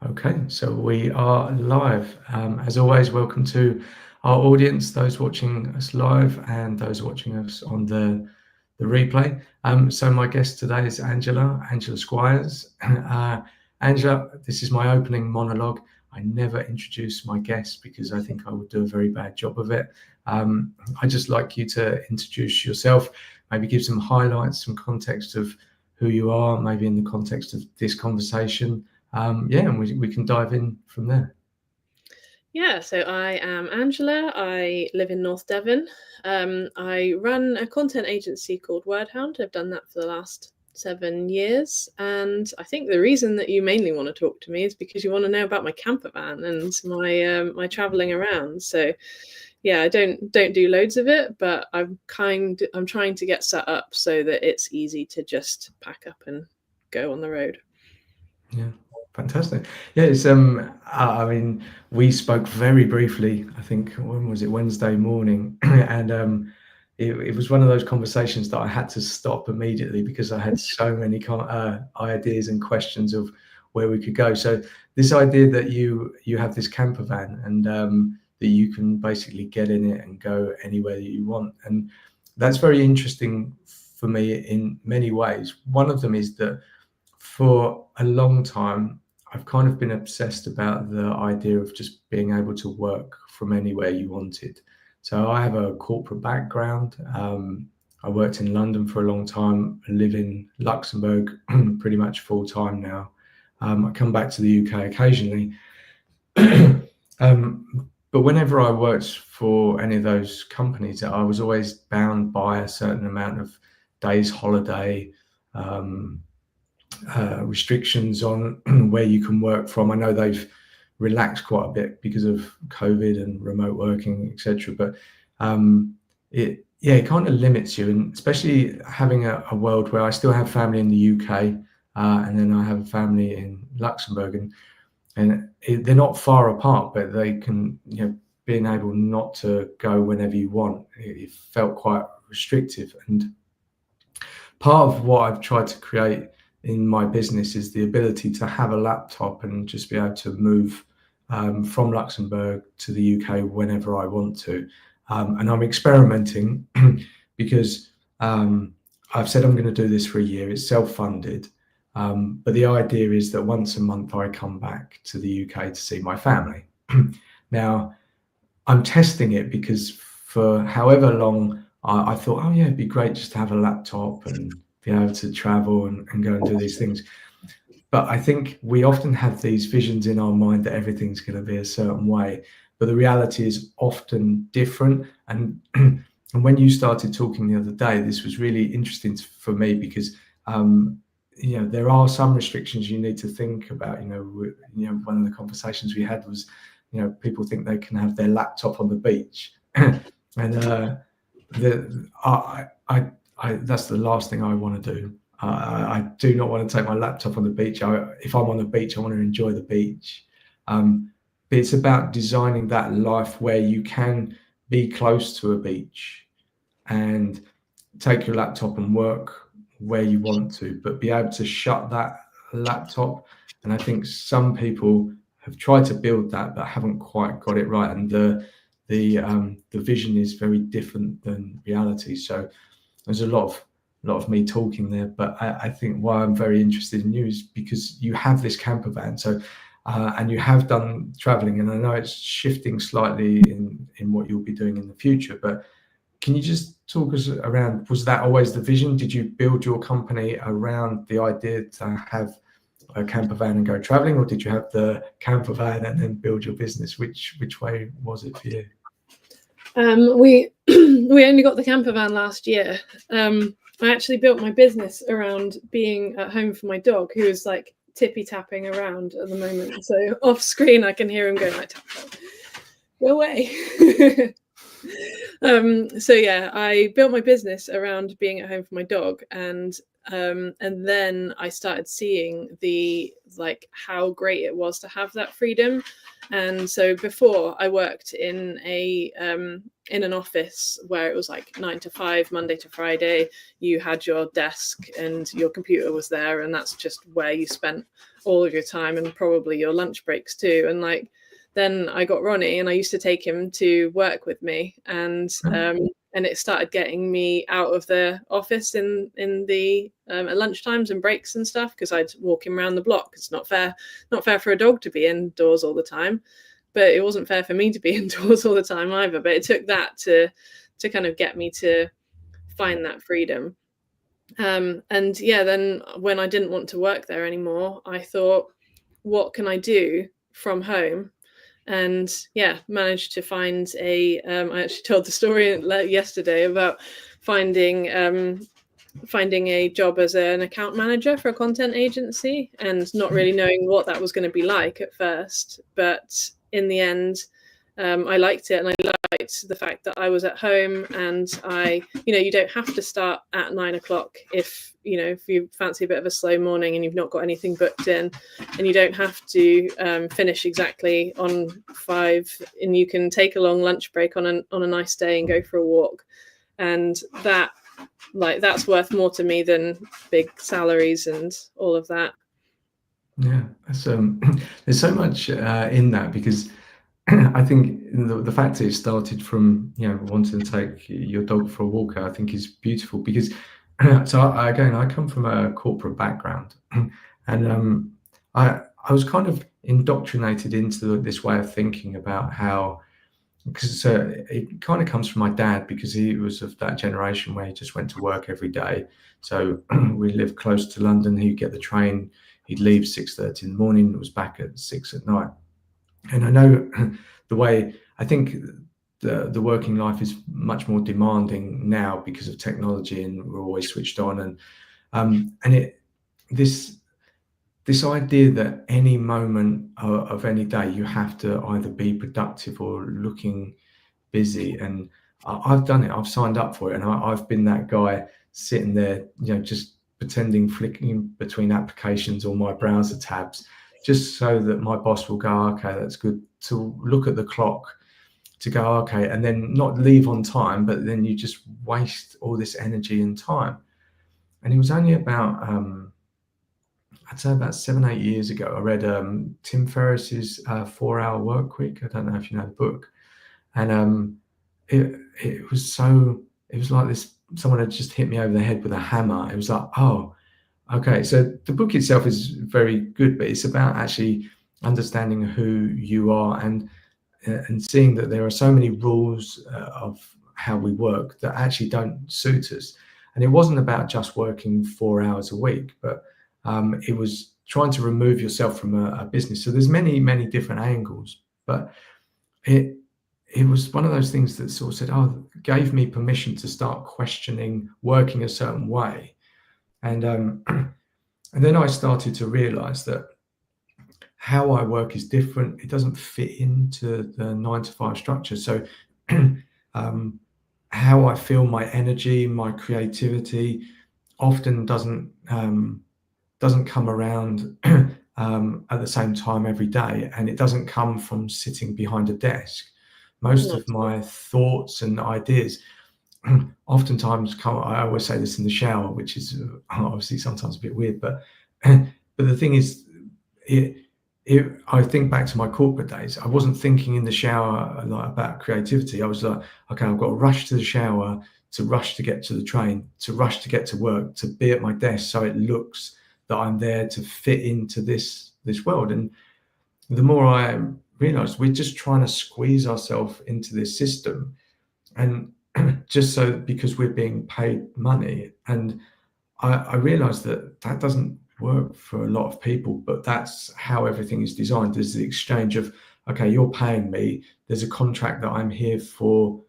Okay, so we are live. As always, welcome to our audience, those watching us live and those watching us on the replay. So my guest today is Angela Squires. Angela, this is my opening monologue. I never introduce my guests because I think I would do a very bad job of it. I'd just like you to introduce yourself, maybe give some highlights, some context of who you are, maybe in the context of this conversation. And we can dive in from there. Yeah, so I am Angela. I live in North Devon. I run a content agency called Wordhound. I've done that for the last 7 years. And I think the reason that you mainly want to talk to me is because you want to know about my camper van and my traveling around. So yeah, I don't do loads of it, but I'm trying to get set up so that it's easy to just pack up and go on the road. Yeah, fantastic. Yeah, it's I mean, we spoke very briefly. I think when was it? Wednesday morning, and it was one of those conversations that I had to stop immediately because I had so many ideas and questions of where we could go. So this idea that you have this camper van and that you can basically get in it and go anywhere that you want, and that's very interesting for me in many ways. One of them is that for a long time, I've kind of been obsessed about the idea of just being able to work from anywhere you wanted. So I have a corporate background. I worked in London for a long time. I live in Luxembourg pretty much full time now. I come back to the UK occasionally. But whenever I worked for any of those companies, I was always bound by a certain amount of days holiday, um, restrictions on where you can work from. I know they've relaxed quite a bit because of COVID and remote working, etc. But it kind of limits you, and especially having a world where I still have family in the UK, and then I have a family in Luxembourg, and they're not far apart, but they can, being able not to go whenever you want, it felt quite restrictive. And part of what I've tried to create in my business is the ability to have a laptop and just be able to move from Luxembourg to the UK whenever I want to. And I'm experimenting because I've said I'm going to do this for a year. It's self-funded. But the idea is that once a month I come back to the UK to see my family. Now, I'm testing it because for however long I thought, oh yeah, it'd be great just to have a laptop and be able to travel and go and do these things. But I think we often have these visions in our mind that everything's going to be a certain way, but the reality is often different. And and when you started talking the other day, this was really interesting for me because there are some restrictions you need to think about. One of the conversations we had was, people think they can have their laptop on the beach, and that's the last thing I want to do. I do not want to take my laptop on the beach. If I'm on the beach, I want to enjoy the beach. But it's about designing that life where you can be close to a beach and take your laptop and work where you want to, but be able to shut that laptop. And I think some people have tried to build that but haven't quite got it right, and the vision is very different than reality. So there's a lot of me talking there, but I think why I'm very interested in you is because you have this camper van, so and you have done traveling, and I know it's shifting slightly in what you'll be doing in the future, but can you just talk us around, was that always the vision? Did you build your company around the idea to have a camper van and go traveling, or did you have the camper van and then build your business? Which way was it for you? We we only got the camper van last year. I actually built my business around being at home for my dog, who is like tippy tapping around at the moment. So off screen, I can hear him going like, tap, tap. Go away. So yeah, I built my business around being at home for my dog, and And then I started seeing how great it was to have that freedom. And so before, I worked in an office where it was like 9 to 5, Monday to Friday. You had your desk and your computer was there, and that's just where you spent all of your time and probably your lunch breaks too. And then I got Ronnie, and I used to take him to work with me, and it started getting me out of the office in the at lunchtimes and breaks and stuff, because I'd walk him around the block. It's not fair for a dog to be indoors all the time, but it wasn't fair for me to be indoors all the time either. But it took that to kind of get me to find that freedom. And yeah, then when I didn't want to work there anymore, I thought, what can I do from home? And yeah, managed to find I actually told the story yesterday about finding a job as an account manager for a content agency, and not really knowing what that was going to be like at first. But in the end, I liked it, and I liked the fact that I was at home, and you don't have to start at 9 o'clock if you fancy a bit of a slow morning and you've not got anything booked in, and you don't have to finish exactly on 5, and you can take a long lunch break on a nice day and go for a walk. And that's worth more to me than big salaries and all of that. Yeah, that's, there's so much in that, because I think the fact that it started from wanting to take your dog for a walk, I think is beautiful, because so I come from a corporate background, and I was kind of indoctrinated into this way of thinking about how, because it kind of comes from my dad, because he was of that generation where he just went to work every day. So we lived close to London. He'd get the train, he'd leave 6:30 in the morning, it was back at 6 at night. And I know the way, I think the working life is much more demanding now because of technology, and we're always switched on, and this idea that any moment of any day you have to either be productive or looking busy. And I've done it, I've signed up for it, and I've been that guy sitting there, just pretending, flicking between applications or my browser tabs, just so that my boss will go, okay, that's good, to look at the clock, to go, okay, and then not leave on time, but then you just waste all this energy and time. And it was only about, I'd say about 7-8 years ago, I read Tim Ferriss's 4-Hour Work Week. I don't know if you know the book. And it was like this, someone had just hit me over the head with a hammer. It was like, oh, okay. So the book itself is very good, but it's about actually understanding who you are, and seeing that there are so many rules of how we work that actually don't suit us. And it wasn't about just working 4 hours a week, but it was trying to remove yourself from a business. So there's many, many different angles, but it was one of those things that sort of said, gave me permission to start questioning working a certain way. And then I started to realize that how I work is different. It doesn't fit into the 9 to 5 structure. So how I feel, my energy, my creativity often doesn't come around at the same time every day, and it doesn't come from sitting behind a desk. Most of my thoughts and ideas oftentimes come, I always say this, in the shower, which is obviously sometimes a bit weird, but the thing is, I think back to my corporate days. I wasn't thinking in the shower about creativity. I was like, okay, I've got to rush to the shower, to rush to get to the train, to rush to get to work, to be at my desk so it looks that I'm there to fit into this world. And the more I realized, we're just trying to squeeze ourselves into this system, and just so, because we're being paid money. And I realized that doesn't work for a lot of people, but that's how everything is designed. There's the exchange of, okay, you're paying me, there's a contract that I'm here for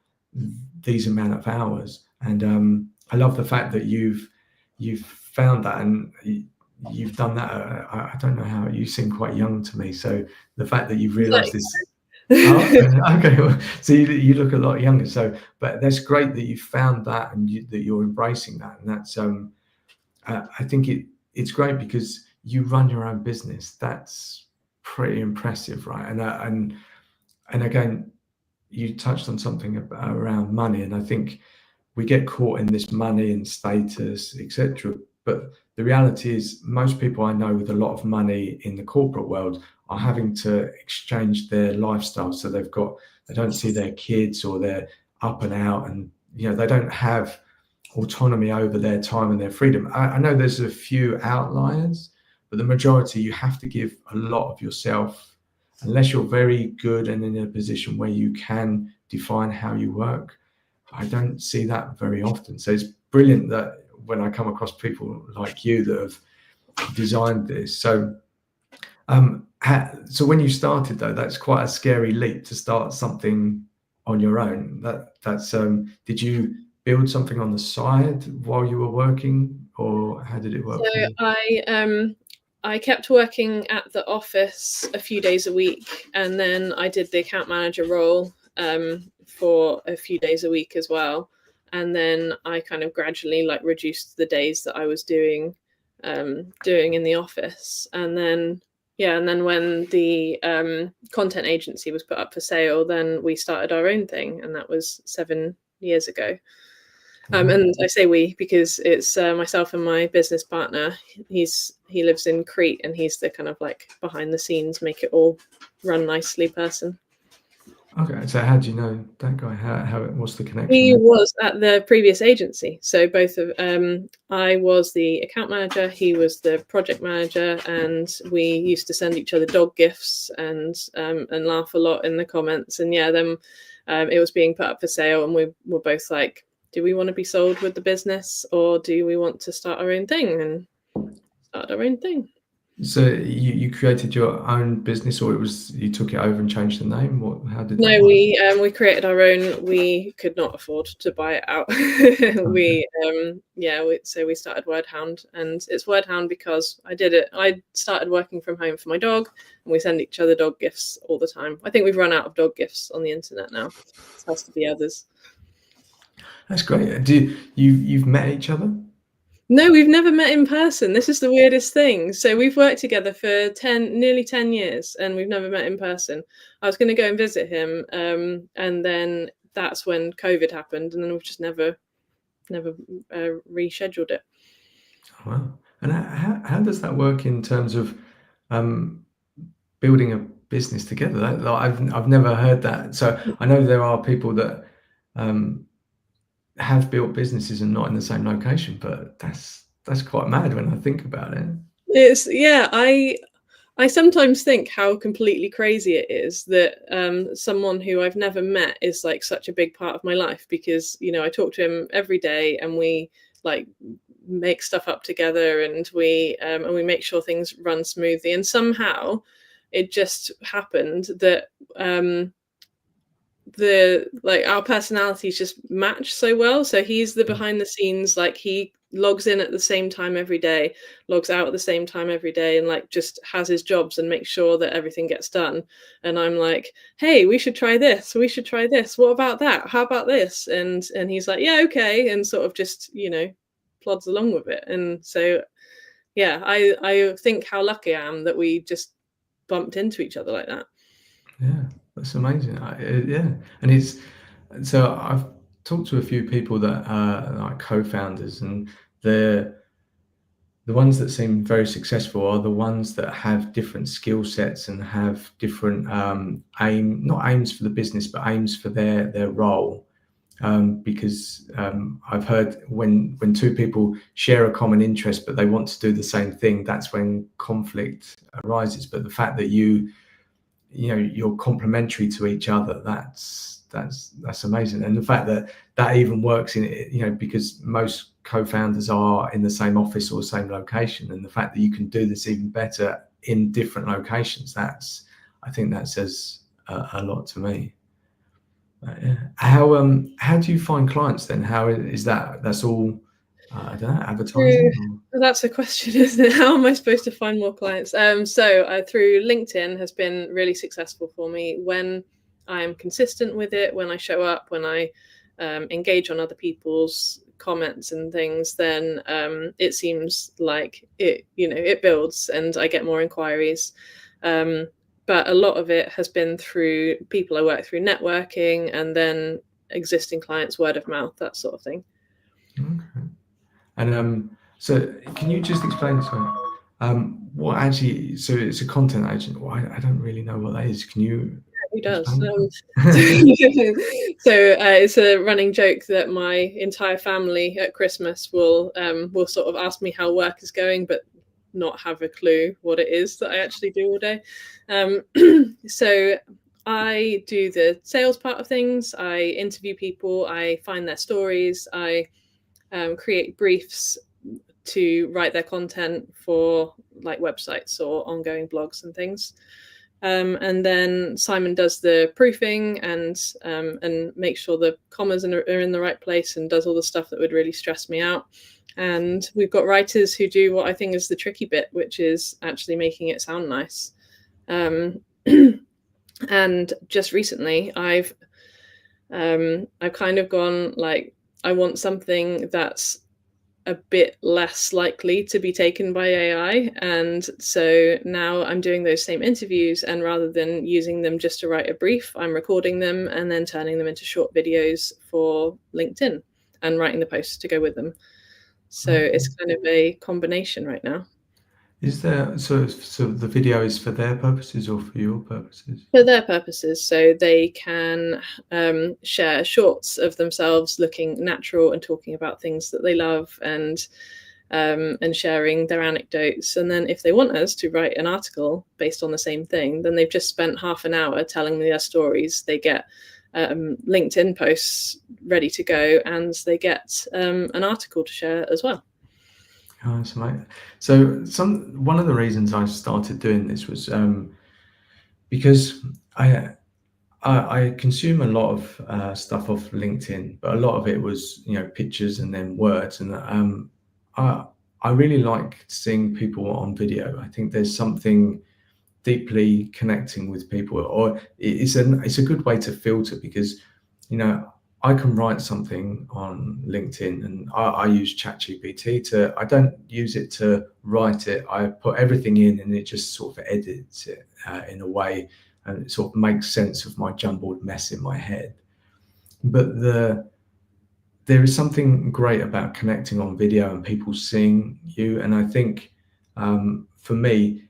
these amount of hours. And I love the fact that you've found that, and you've done that. I don't know how, you seem quite young to me, so the fact that you've realized this. Okay, well, so you look a lot younger, so, but that's great that you found that, and that you're embracing that. And that's I think it's great because you run your own business. That's pretty impressive, right? And again, you touched on something around money, and I think we get caught in this money and status, etc. But the reality is, most people I know with a lot of money in the corporate world are having to exchange their lifestyle. So they don't see their kids, or they're up and out, and they don't have autonomy over their time and their freedom. I know there's a few outliers, but the majority, you have to give a lot of yourself, unless you're very good and in a position where you can define how you work. I don't see that very often. So it's brilliant that when I come across people like you that have designed this. So, so when you started though, that's quite a scary leap to start something on your own. Did you build something on the side while you were working, or how did it work for you? I kept working at the office a few days a week, and then I did the account manager role for a few days a week as well. And then I kind of gradually reduced the days that I was doing in the office. And then when the content agency was put up for sale, then we started our own thing, and that was 7 years ago. And I say we because it's myself and my business partner. He lives in Crete, and he's the kind of behind the scenes, make it all run nicely person. Okay, so how do you know that guy? What's the connection? He was at the previous agency, so both of I was the account manager, he was the project manager, and we used to send each other dog gifts and laugh a lot in the comments. And then it was being put up for sale, and we were both like, do we want to be sold with the business, or do we want to start our own thing? And start our own thing. So you created your own business, or you took it over and changed the name? How did that work? We created our own. We could not afford to buy it out. Okay. So we started Wordhound, and it's Wordhound because I started working from home for my dog, and we send each other dog gifts all the time. I think we've run out of dog gifts on the internet now. It has to be others. That's great. You've met each other? No, we've never met in person. This is the weirdest thing. So we've worked together for nearly 10 years, and we've never met in person. I was going to go and visit him, and then that's when COVID happened, and then we've just never rescheduled it. Wow. And how does that work in terms of building a business together? I've never heard that. So I know there are people that have built businesses and not in the same location, but that's quite mad when I think about it. I sometimes think how completely crazy it is that someone who I've never met is such a big part of my life, because I talk to him every day, and we make stuff up together, and we make sure things run smoothly. And somehow it just happened that our personalities just match so well. So he's the behind the scenes, he logs in at the same time every day, logs out at the same time every day, and just has his jobs and makes sure that everything gets done. And I'm like, hey, we should try this, what about that, how about this? And he's like, yeah, okay, and sort of just plods along with it. And so I think how lucky I am that we just bumped into each other like that. Yeah, that's amazing. And so I've talked to a few people that are co-founders, and the ones that seem very successful are the ones that have different skill sets and have different not aims for the business, but aims for their role. Because I've heard when two people share a common interest but they want to do the same thing, that's when conflict arises. But the fact that you're complementary to each other, that's amazing. And the fact that even works in because most co-founders are in the same office or same location, and the fact that you can do this even better in different locations, I think that says a lot to me. Yeah. How do you find clients then? How is that? That's all I don't know, advertising? That's a question, isn't it? How am I supposed to find more clients? So through LinkedIn has been really successful for me when I am consistent with it, when I show up, when I engage on other people's comments and things, then it seems like it builds and I get more inquiries. But a lot of it has been through people I work through, networking, and then existing clients, word of mouth, that sort of thing. Okay. And so can you just explain, what actually, so it's a content agent. Well, I don't really know what that is. Can you Who does? explain? So it's a running joke that my entire family at Christmas will sort of ask me how work is going, but not have a clue what it is that I actually do all day. So I do the sales part of things. I interview people. I find their stories. I create briefs to write their content for like websites or ongoing blogs and things. And then Simon does the proofing and makes sure the commas are in the right place and does all the stuff that would really stress me out. And we've got writers who do what I think is the tricky bit, which is actually making it sound nice. And just recently, I've kind of gone like, I want something that's a bit less likely to be taken by AI. And so now I'm doing those same interviews, and rather than using them just to write a brief, I'm recording them and then turning them into short videos for LinkedIn and writing the posts to go with them. So it's kind of a combination right now. Is there, so the video is for their purposes or for your purposes? For their purposes, so they can share shorts of themselves looking natural and talking about things that they love, and sharing their anecdotes. And then if they want us to write an article based on the same thing, then they've just spent half an hour telling me their stories. They get LinkedIn posts ready to go, and they get an article to share as well. Oh, so one of the reasons I started doing this was because I consume a lot of stuff off LinkedIn, but a lot of it was pictures and then words, and I really like seeing people on video. I think there's something deeply connecting with people, or it's a good way to filter, because I can write something on LinkedIn, and I use ChatGPT I don't use it to write it. I put everything in and it just sort of edits it in a way, and it sort of makes sense of my jumbled mess in my head. But there is something great about connecting on video and people seeing you. And I think for me,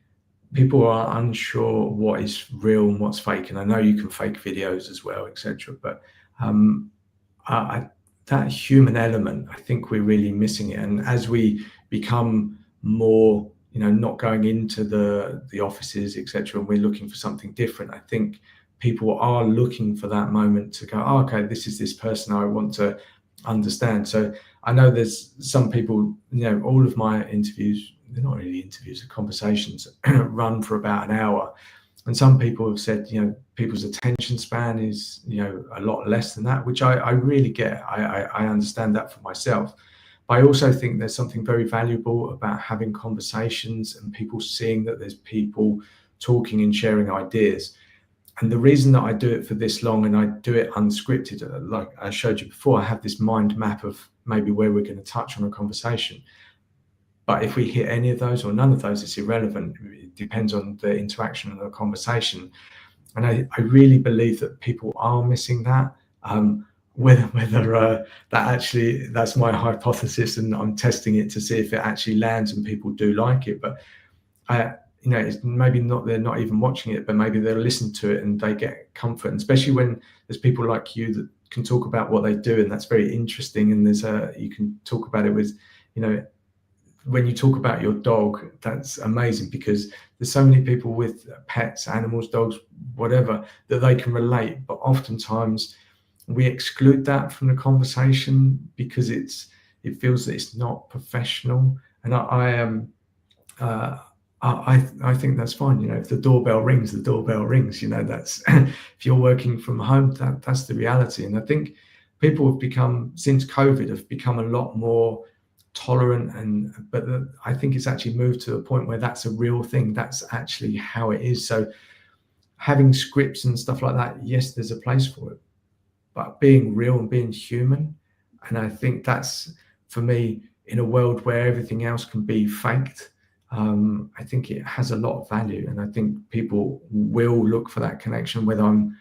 people are unsure what is real and what's fake. And I know you can fake videos as well, etc. But that human element, I think we're really missing it. And as we become more, not going into the offices, etc., and we're looking for something different, I think people are looking for that moment to go, oh, okay, this is this person I want to understand. So I know there's some people, all of my interviews, they're not really interviews, they're conversations, run for about an hour. And some people have said, people's attention span is, a lot less than that, which I really get. I understand that for myself. But I also think there's something very valuable about having conversations and people seeing that there's people talking and sharing ideas. And the reason that I do it for this long, and I do it unscripted, like I showed you before, I have this mind map of maybe where we're going to touch on a conversation. But if we hit any of those or none of those, it's irrelevant. It depends on the interaction and the conversation. And I really believe that people are missing that. Whether that's my hypothesis, and I'm testing it to see if it actually lands and people do like it. But it's maybe not, they're not even watching it, but maybe they'll listen to it and they get comfort. And especially when there's people like you that can talk about what they do, and that's very interesting. And you can talk about it with, when you talk about your dog, that's amazing, because there's so many people with pets, animals, dogs, whatever, that they can relate. But oftentimes we exclude that from the conversation because it feels that it's not professional. And I think that's fine. If the doorbell rings, the doorbell rings. That's if you're working from home, that's the reality. And I think people have become, since COVID, have become a lot more tolerant, but I think it's actually moved to a point where that's a real thing. That's actually how it is. So having scripts and stuff like that, yes, there's a place for it, but being real and being human. And I think that's for me, in a world where everything else can be faked, I think it has a lot of value, and I think people will look for that connection, whether I'm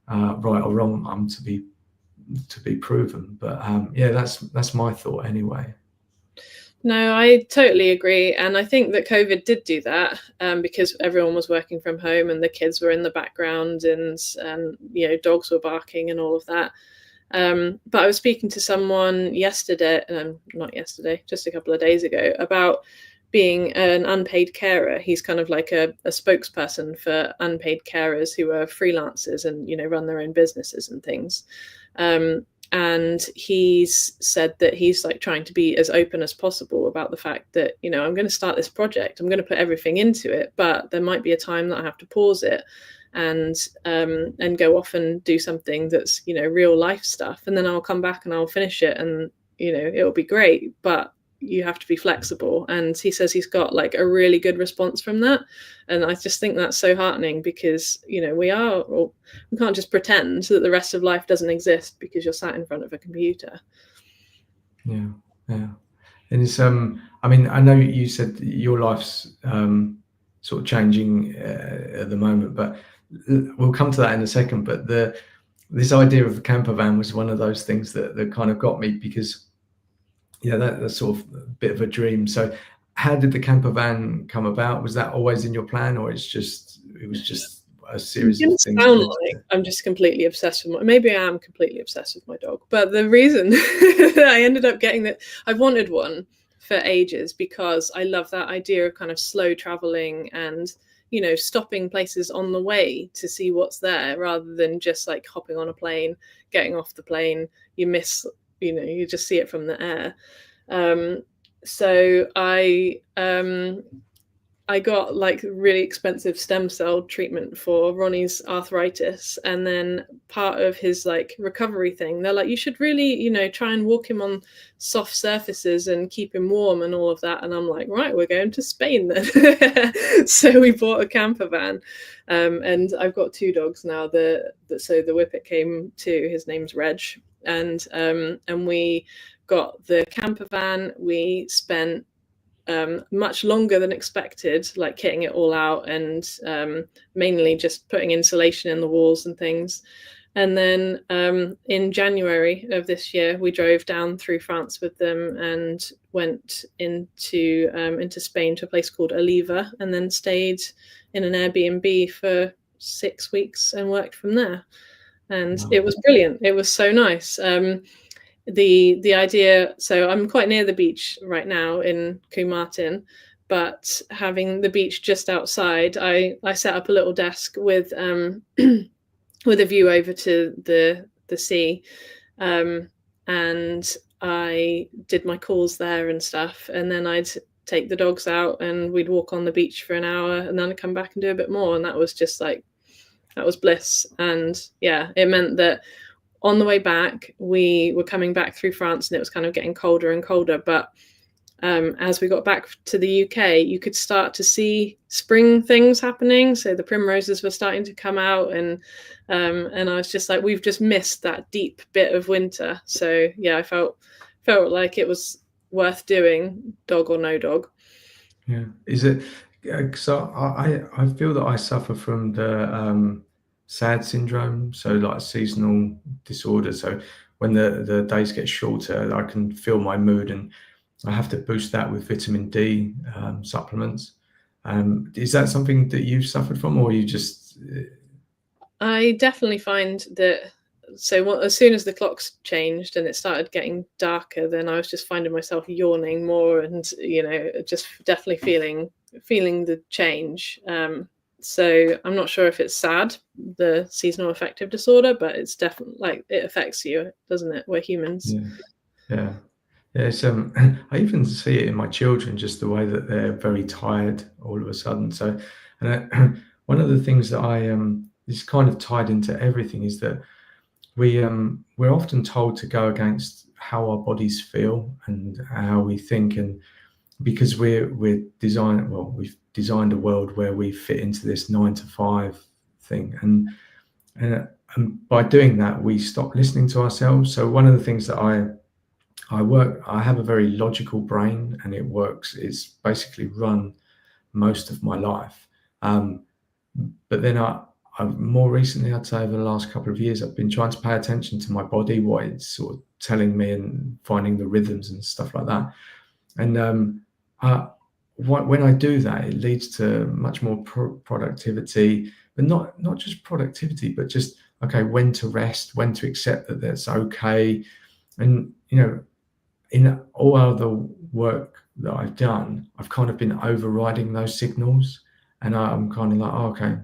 right or wrong. I'm to be proven, but yeah, that's my thought anyway. No, I totally agree. And I think that COVID did do that, because everyone was working from home and the kids were in the background, and dogs were barking and all of that. But I was speaking to someone yesterday, not yesterday, just a couple of days ago, about being an unpaid carer. He's kind of like a spokesperson for unpaid carers who are freelancers and, run their own businesses and things. And he's said that he's like trying to be as open as possible about the fact that, I'm going to start this project, I'm going to put everything into it, but there might be a time that I have to pause it and go off and do something that's, real life stuff. And then I'll come back and I'll finish it, and, it'll be great, but you have to be flexible. And he says he's got like a really good response from that. And I just think that's so heartening, because, we can't just pretend that the rest of life doesn't exist because you're sat in front of a computer. Yeah. And it's, I mean, I know you said your life's sort of changing at the moment, but we'll come to that in a second. But this idea of a camper van was one of those things that kind of got me, because that's sort of a bit of a dream. So how did the camper van come about? Was that always in your plan, or it was just a series of things? I'm just completely obsessed with maybe I am completely obsessed with my dog, but the reason that I ended up getting that, I wanted one for ages, because I love that idea of kind of slow traveling and, stopping places on the way to see what's there, rather than just like hopping on a plane, getting off the plane, you miss, you just see it from the air. So I got like really expensive stem cell treatment for Ronnie's arthritis. And then part of his like recovery thing, they're like, you should really, try and walk him on soft surfaces and keep him warm and all of that. And I'm like, right, we're going to Spain then. So we bought a camper van. And I've got 2 dogs now. So the Whippet came too. His name's Reg. And we got the camper van. We spent much longer than expected, like kitting it all out, and mainly just putting insulation in the walls and things. And then in January of this year, we drove down through France with them and went into Spain to a place called Oliva, and then stayed in an Airbnb for 6 weeks and worked from there. And It was brilliant. It was so nice. The idea, so I'm quite near the beach right now in Kumartin, but having the beach just outside, I set up a little desk with with a view over to the sea, and I did my calls there and stuff, and then I'd take the dogs out and we'd walk on the beach for an hour, and then I'd come back and do a bit more, and that was just like, that was bliss. And yeah, it meant that on the way back, we were coming back through France, and it was kind of getting colder and colder. But as we got back to the UK, you could start to see spring things happening. So the primroses were starting to come out, and I was just like, we've just missed that deep bit of winter. So yeah, I felt like it was worth doing, dog or no dog. Yeah, is it? So I feel that I suffer from the SAD syndrome, so like seasonal disorder. So when the days get shorter, I can feel my mood, and I have to boost that with vitamin D supplements. Is that something that you've suffered from, or you just? I definitely find that. So as soon as the clocks changed and it started getting darker, then I was just finding myself yawning more, and just definitely feeling the change. So I'm not sure if it's SAD, the seasonal affective disorder, but it's definitely like, it affects you, doesn't it? We're humans. Yeah. It's, I even see it in my children, just the way that they're very tired all of a sudden. So, and one of the things that is kind of tied into everything is that we're often told to go against how our bodies feel and how we think, and because we've designed a world where we fit into this 9 to 5 thing, and by doing that, we stop listening to ourselves. So one of the things that I have a very logical brain, and it works. It's basically run most of my life. But then I've more recently, I'd say over the last couple of years, I've been trying to pay attention to my body, what it's sort of telling me, and finding the rhythms and stuff like that. And when I do that, it leads to much more productivity, but not just productivity, but just okay, when to rest, when to accept that that's okay. And in all other work that I've done, I've kind of been overriding those signals, and I'm kind of like, oh, okay,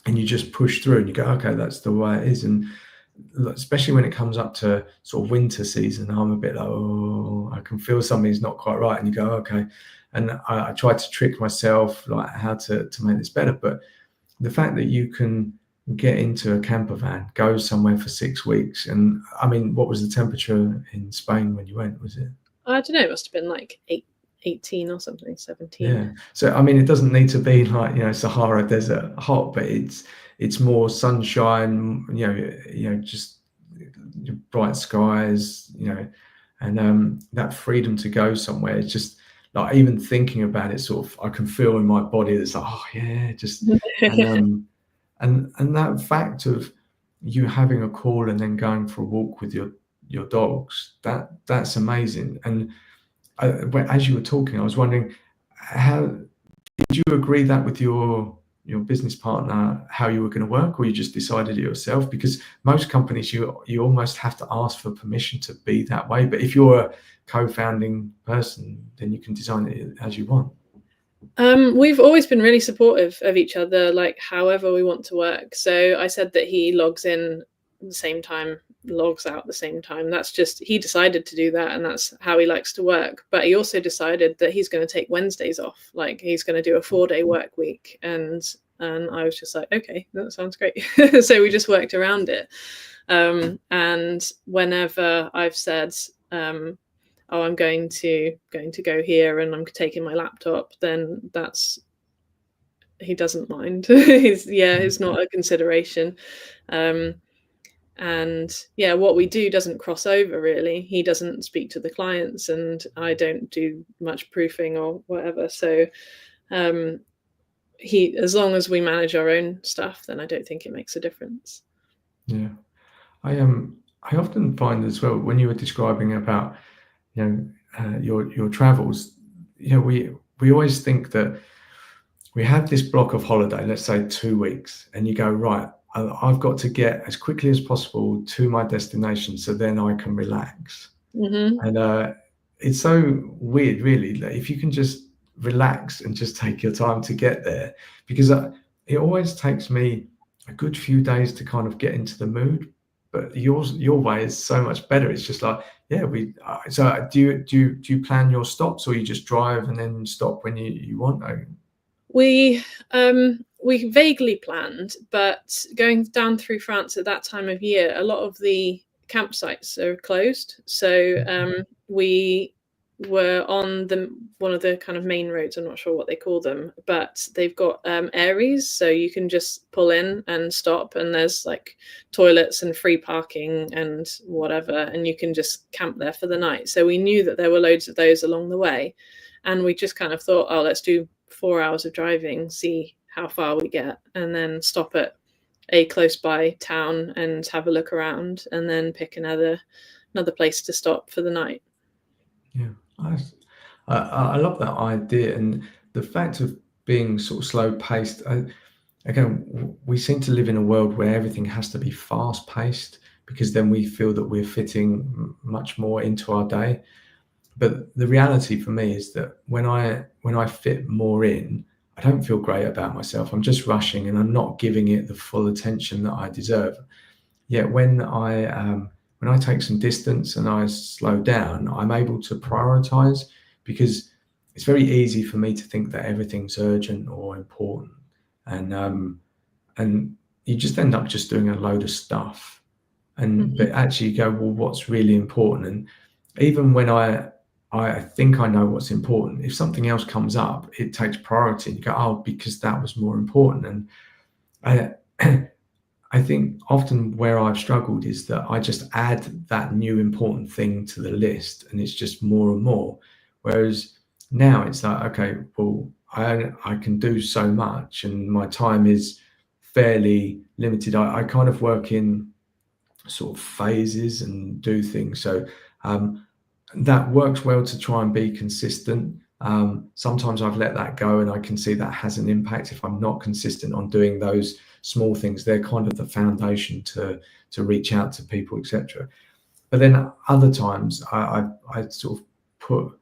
and you just push through, and you go, okay, that's the way it is. And especially when it comes up to sort of winter season, I'm a bit like, oh, I can feel something's not quite right, and you go, okay. And I try to trick myself like how to make this better, but the fact that you can get into a camper van, go somewhere for 6 weeks, and I mean, what was the temperature in Spain when you went? Was it? I don't know, it must have been like 18 or something, 17. Yeah. So I mean, it doesn't need to be like Sahara Desert hot, but it's more sunshine. Just bright skies. And that freedom to go somewhere. It's just like even thinking about it, sort of, I can feel in my body. It's like, oh yeah, just and that fact of you having a call and then going for a walk with your dogs. That's amazing. And as you were talking, I was wondering, how did you agree that with your business partner, how you were going to work, or you just decided it yourself? Because most companies, you almost have to ask for permission to be that way. But if you're a co-founding person, then you can design it as you want. We've always been really supportive of each other, like however we want to work. So I said that he logs in at the same time, logs out at the same time. That's just, he decided to do that, and that's how he likes to work. But he also decided that he's going to take Wednesdays off, like he's going to do a 4-day work week. And I was just like, okay, that sounds great. So we just worked around it. And whenever I've said, oh, I'm going to go here and I'm taking my laptop, then he doesn't mind. It's not a consideration. And yeah, what we do doesn't cross over really. He doesn't speak to the clients, and I don't do much proofing or whatever. So as long as we manage our own stuff, then I don't think it makes a difference. Yeah, I often find as well, when you were describing about your travels, we always think that we have this block of holiday, let's say 2 weeks, and you go, right, I've got to get as quickly as possible to my destination so then I can relax. Mm-hmm. And it's so weird, really, that if you can just relax and just take your time to get there, because it always takes me a good few days to kind of get into the mood. But your way is so much better. It's just like, yeah, so do you plan your stops, or you just drive and then stop when you want? We vaguely planned, but going down through France at that time of year, a lot of the campsites are closed. So we were on one of the kind of main roads. I'm not sure what they call them, but they've got areas, so you can just pull in and stop, and there's like toilets and free parking and whatever, and you can just camp there for the night. So we knew that there were loads of those along the way, and we just kind of thought, oh, let's do 4 hours of driving, see how far we get, and then stop at a close by town and have a look around, and then pick another place to stop for the night. Yeah, I love that idea, and the fact of being sort of slow paced. Again, we seem to live in a world where everything has to be fast paced, because then we feel that we're fitting much more into our day. But the reality for me is that when I fit more in, I don't feel great about myself. I'm just rushing, and I'm not giving it the full attention that I deserve. Yet when I take some distance and I slow down, I'm able to prioritize, because it's very easy for me to think that everything's urgent or important, and you just end up just doing a load of stuff. But actually you go, well, what's really important? And even when I think I know what's important, if something else comes up, it takes priority, and you go, oh, because that was more important. And I think often where I've struggled is that I just add that new important thing to the list, and it's just more and more. Whereas now it's like, okay, well, I can do so much, and my time is fairly limited. I kind of work in sort of phases and do things. So um, that works well to try and be consistent. Sometimes I've let that go, and I can see that has an impact if I'm not consistent on doing those small things. They're kind of the foundation to reach out to people, etc. But then other times I sort of put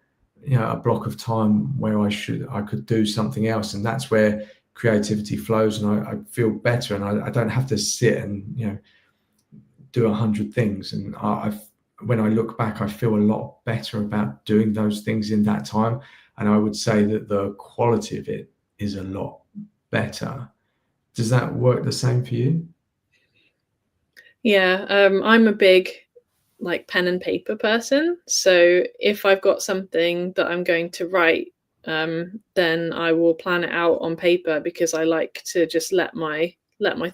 a block of time where I could do something else, and that's where creativity flows, and I feel better, and I don't have to sit and do 100 things. And when I look back, I feel a lot better about doing those things in that time. And I would say that the quality of it is a lot better. Does that work the same for you? Yeah, I'm a big like pen and paper person. So if I've got something that I'm going to write, then I will plan it out on paper, because I like to just let my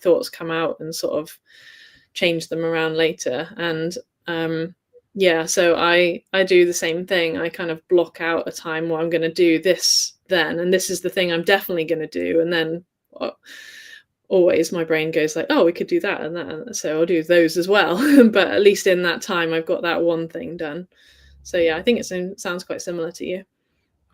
thoughts come out and sort of change them around later. And yeah, so I do the same thing. I kind of block out a time where I'm going to do this then, and this is the thing I'm definitely going to do. And then always my brain goes like, oh, we could do that and that, so I'll do those as well. But at least in that time I've got that one thing done. So yeah, I think it sounds quite similar to you.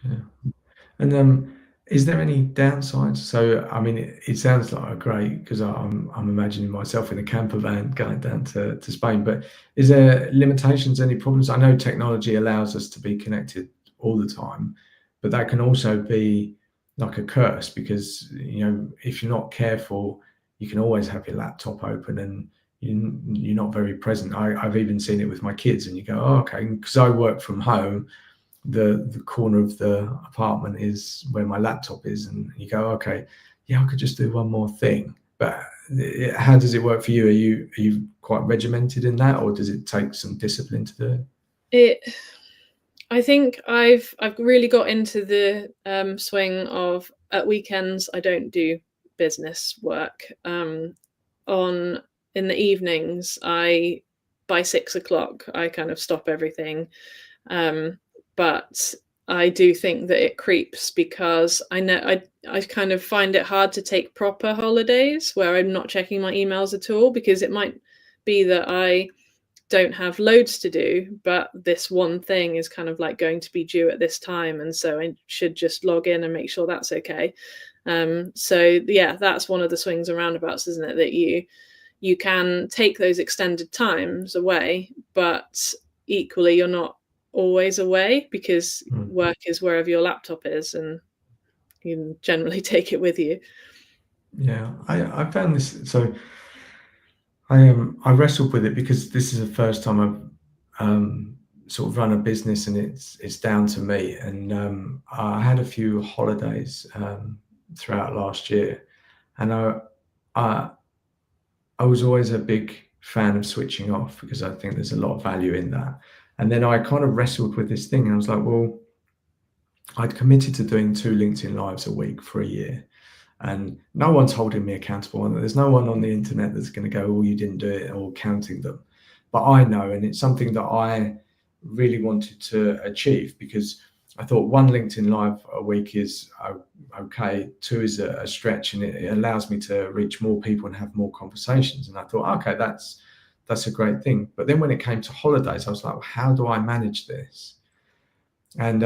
Yeah. And is there any downsides? So, I mean, it sounds like great, because I'm imagining myself in a camper van going down to Spain. But is there limitations, any problems? I know technology allows us to be connected all the time, but that can also be like a curse, because if you're not careful, you can always have your laptop open and you're not very present. I've even seen it with my kids, and you go, oh, okay, because I work from home, the corner of the apartment is where my laptop is, and you go, okay, yeah, I could just do one more thing. But how does it work for you? Are you quite regimented in that, or does it take some discipline to do It I think I've really got into the swing of, at weekends I don't do business work. On In the evenings, I by 6 o'clock I kind of stop everything. But I do think that it creeps, because I know I kind of find it hard to take proper holidays where I'm not checking my emails at all, because it might be that I don't have loads to do, but this one thing is kind of like going to be due at this time, and so I should just log in and make sure that's okay. So yeah, that's one of the swings and roundabouts, isn't it? That you can take those extended times away, but equally you're not always away, because it? work is wherever your laptop is, and you can generally take it with you. Yeah, I found this. So I wrestled with it, because this is the first time I've sort of run a business, and it's down to me. And I had a few holidays throughout last year, and I I was always a big fan of switching off, because I think there's a lot of value in that. And then I kind of wrestled with this thing, and I was like, well, I'd committed to doing 2 LinkedIn lives a week for a year, and no one's holding me accountable. And there's no one on the internet that's going to go, "Oh, you didn't do it," or counting them. But I know, and it's something that I really wanted to achieve, because I thought 1 LinkedIn live a week is okay. 2 is a stretch, and it allows me to reach more people and have more conversations. And I thought, okay, that's a great thing. But then when it came to holidays, I was like, well, how do I manage this? And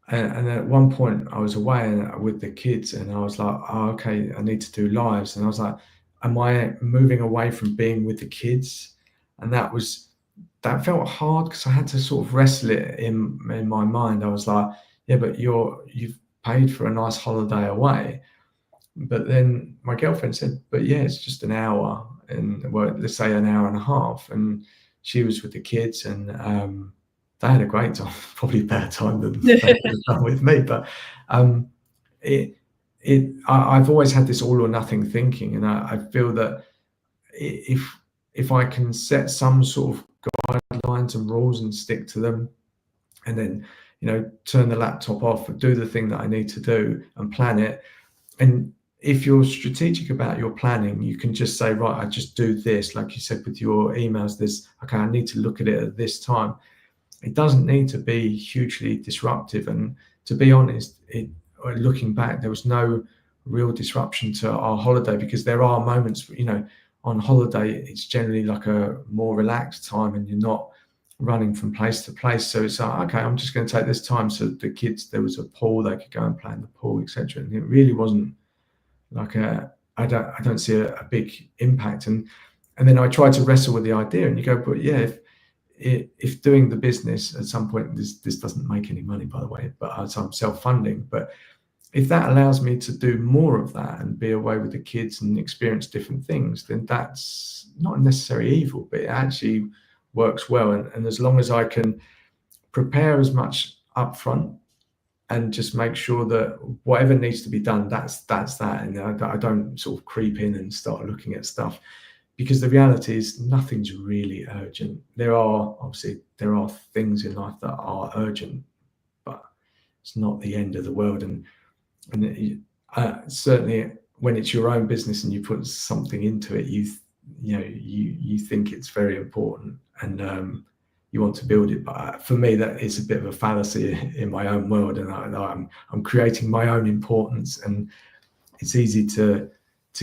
and at one point I was away with the kids, and I was like, oh, okay, I need to do lives. And I was like, am I moving away from being with the kids? And that felt hard, because I had to sort of wrestle it in my mind. I was like, yeah, but you've paid for a nice holiday away. But then my girlfriend said, but yeah, it's just an hour, and well, let's say an hour and a half. And she was with the kids, and they had a great time, probably a better time than they could have done with me. But um, it, I've always had this all or nothing thinking, and I feel that if I can set some sort of guidelines and rules and stick to them, and then turn the laptop off and do the thing that I need to do and plan it, and if you're strategic about your planning, you can just say, right, I just do this, like you said with your emails. There's okay, I need to look at it at this time. It doesn't need to be hugely disruptive. And to be honest, looking back, there was no real disruption to our holiday, because there are moments, on holiday, it's generally like a more relaxed time and you're not running from place to place. So it's like, okay, I'm just going to take this time. So the kids, there was a pool, they could go and play in the pool, etc. And it really wasn't like I don't see a big impact. And then I try to wrestle with the idea, and you go, but yeah, if doing the business at some point, this doesn't make any money, by the way, but I'm self-funding, but if that allows me to do more of that and be away with the kids and experience different things, then that's not necessarily evil, but it actually works well. And as long as I can prepare as much upfront and just make sure that whatever needs to be done, that's that, and I don't sort of creep in and start looking at stuff, because the reality is nothing's really urgent. There are things in life that are urgent, but it's not the end of the world. And certainly when it's your own business and you put something into it, you think it's very important, and you want to build it. But for me, that is a bit of a fallacy in my own world, and I'm creating my own importance, and it's easy to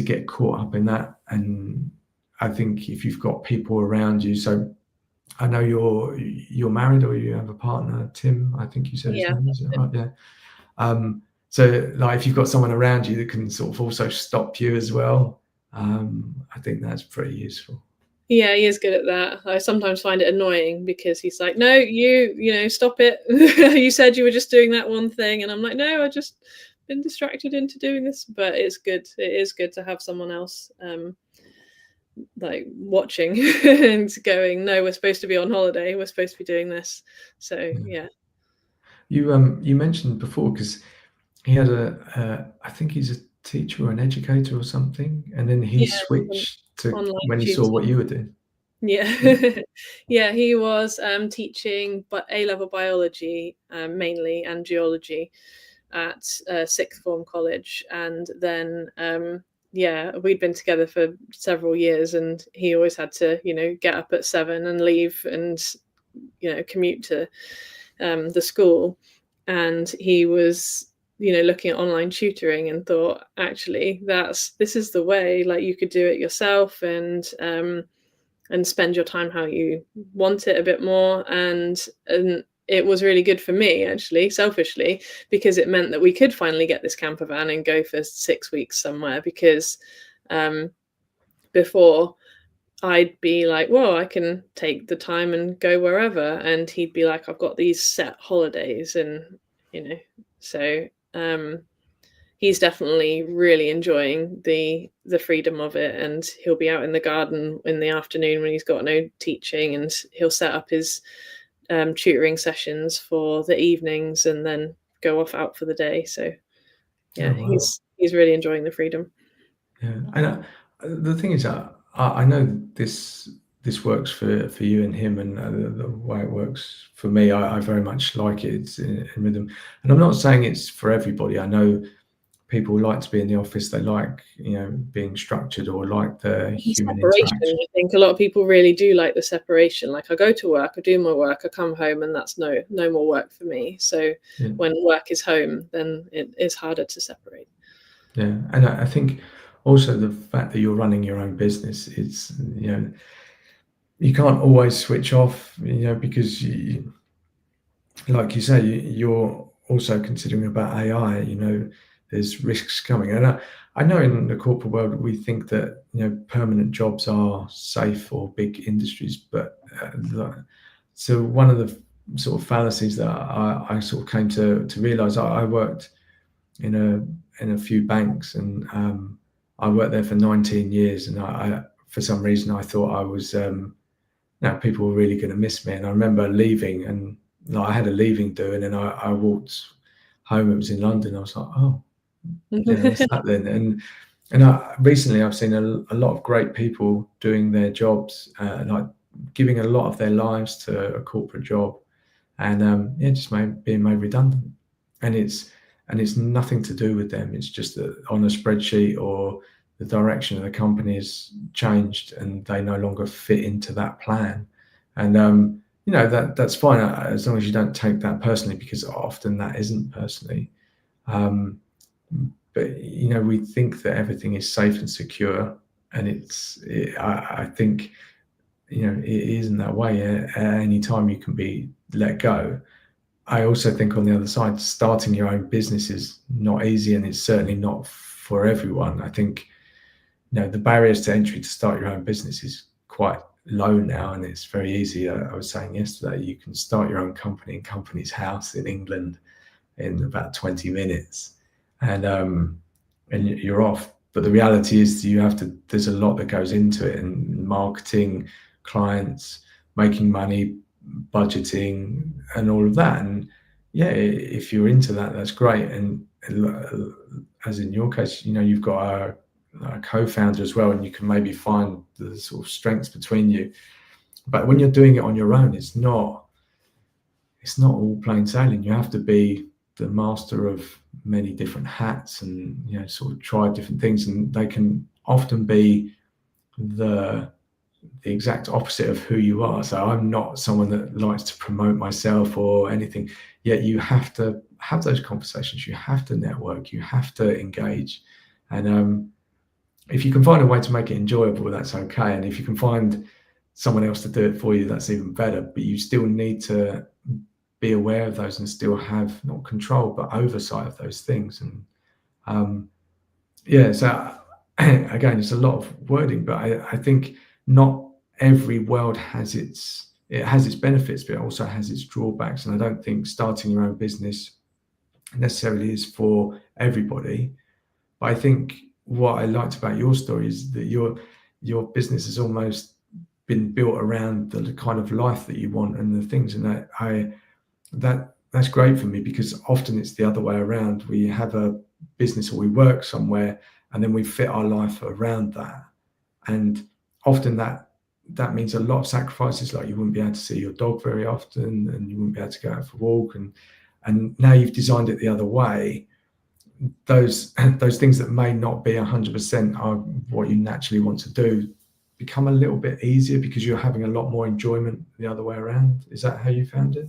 get caught up in that. And I think if you've got people around you, so I know you're married, or you have a partner, Tim, I think you said his Yeah. name, is it right? Yeah. So like if you've got someone around you that can sort of also stop you as well, I think that's pretty useful. Yeah, he is good at that. I sometimes find it annoying because he's like, "No, stop it. You said you were just doing that one thing." And I'm like, "No, I just been distracted into doing this." But it's good. It is good to have someone else like watching and going, "No, we're supposed to be on holiday. We're supposed to be doing this." So, yeah. You mentioned before, because he had I think he's a teacher or an educator or something, and then he Yeah, switched to online when he saw tutor. what you were doing. Yeah. Yeah. Yeah, he was teaching but A-level biology mainly, and geology at sixth form college. And then yeah, we'd been together for several years, and he always had to get up at 7 and leave and commute to the school. And he was looking at online tutoring and thought, actually, this is the way. Like, you could do it yourself, and spend your time how you want it a bit more. And it was really good for me, actually, selfishly, because it meant that we could finally get this camper van and go for 6 weeks somewhere. Because before, I'd be like, well, I can take the time and go wherever. And he'd be like, I've got these set holidays. And, so he's definitely really enjoying the freedom of it. And he'll be out in the garden in the afternoon when he's got no teaching, and he'll set up his tutoring sessions for the evenings and then go off out for the day. So yeah, Oh, wow. he's really enjoying the freedom. Yeah, and the thing is, I know this works for you and him, and the way it works for me, I very much like it. It's in rhythm, and I'm not saying it's for everybody. I know people like to be in the office; they like being structured, or like the The human separation, interaction. I think a lot of people really do like the separation. Like, I go to work, I do my work, I come home, and that's no more work for me. So Yeah, when work is home, then it is harder to separate. yeah, and I think also the fact that you're running your own business, it's you can't always switch off, because like you say, you're also considering about AI. There's risks coming, and I know in the corporate world we think that permanent jobs are safe, or big industries, but so one of the sort of fallacies that I sort of came to realize. I worked in a few banks, and I worked there for 19 years, and I for some reason I thought I was now people were really going to miss me. And I remember leaving, and I had a leaving do, and then I walked home. It was in London. I was like, oh, what's that then? And recently I've seen a lot of great people doing their jobs, like giving a lot of their lives to a corporate job, and just being made redundant. And and it's nothing to do with them. It's just that on a spreadsheet, or the direction of the company has changed and they no longer fit into that plan. And that's fine, as long as you don't take that personally, because often that isn't personally. But we think that everything is safe and secure, and I think it isn't that way. At any time you can be let go. I also think on the other side, starting your own business is not easy, and it's certainly not for everyone. I think the barriers to entry to start your own business is quite low now, and it's very easy. I was saying yesterday, you can start your own company in Companies House in England in about 20 minutes, and you're off. But the reality is, there's a lot that goes into it, and marketing, clients, making money, budgeting, and all of that. And yeah, if you're into that, that's great. And as in your case, you've got a co-founder as well, and you can maybe find the sort of strengths between you. But when you're doing it on your own, it's not all plain sailing. You have to be the master of many different hats, and sort of try different things, and they can often be the exact opposite of who you are. So I'm not someone that likes to promote myself or anything, yet you have to have those conversations, you have to network, you have to engage. And if you can find a way to make it enjoyable, that's okay. And if you can find someone else to do it for you, that's even better. But you still need to be aware of those and still have not control but oversight of those things. And so again, it's a lot of wording, but I think not every world has its benefits, but it also has its drawbacks. And I don't think starting your own business necessarily is for everybody. But I think what I liked about your story is that your business has almost been built around the kind of life that you want and the things. And that's great for me, because often it's the other way around. We have a business or we work somewhere, and then we fit our life around that. And often that means a lot of sacrifices, like you wouldn't be able to see your dog very often, and you wouldn't be able to go out for a walk. And now you've designed it the other way. Those things that may not be 100% are what you naturally want to do become a little bit easier, because you're having a lot more enjoyment the other way around. Is that how you found it?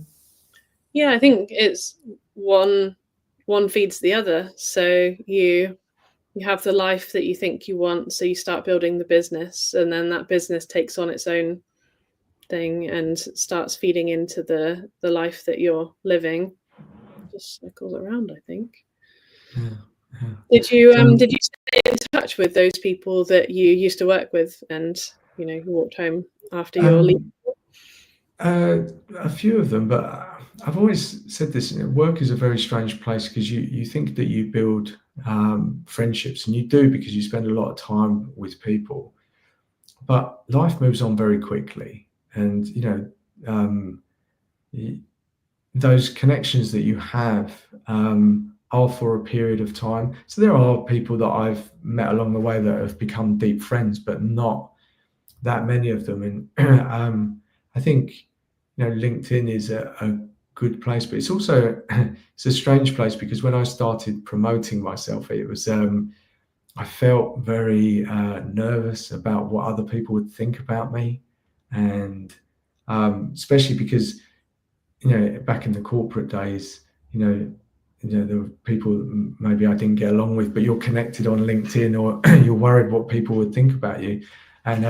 Yeah, I think it's one feeds the other. So you have the life that you think you want, so you start building the business, and then that business takes on its own thing and starts feeding into the life that you're living. It just circles around, I think. Yeah. Did you stay in touch with those people that you used to work with, and who walked home after your leave? A few of them, but I've always said this: work is a very strange place, because you think that you build friendships, and you do, because you spend a lot of time with people. But life moves on very quickly, and those connections that you have are for a period of time. So there are people that I've met along the way that have become deep friends, but not that many of them. And I think LinkedIn is a good place, but it's also it's a strange place, because when I started promoting myself, it was I felt very nervous about what other people would think about me, and especially because back in the corporate days, there were people maybe I didn't get along with, but you're connected on LinkedIn, or you're worried what people would think about you, and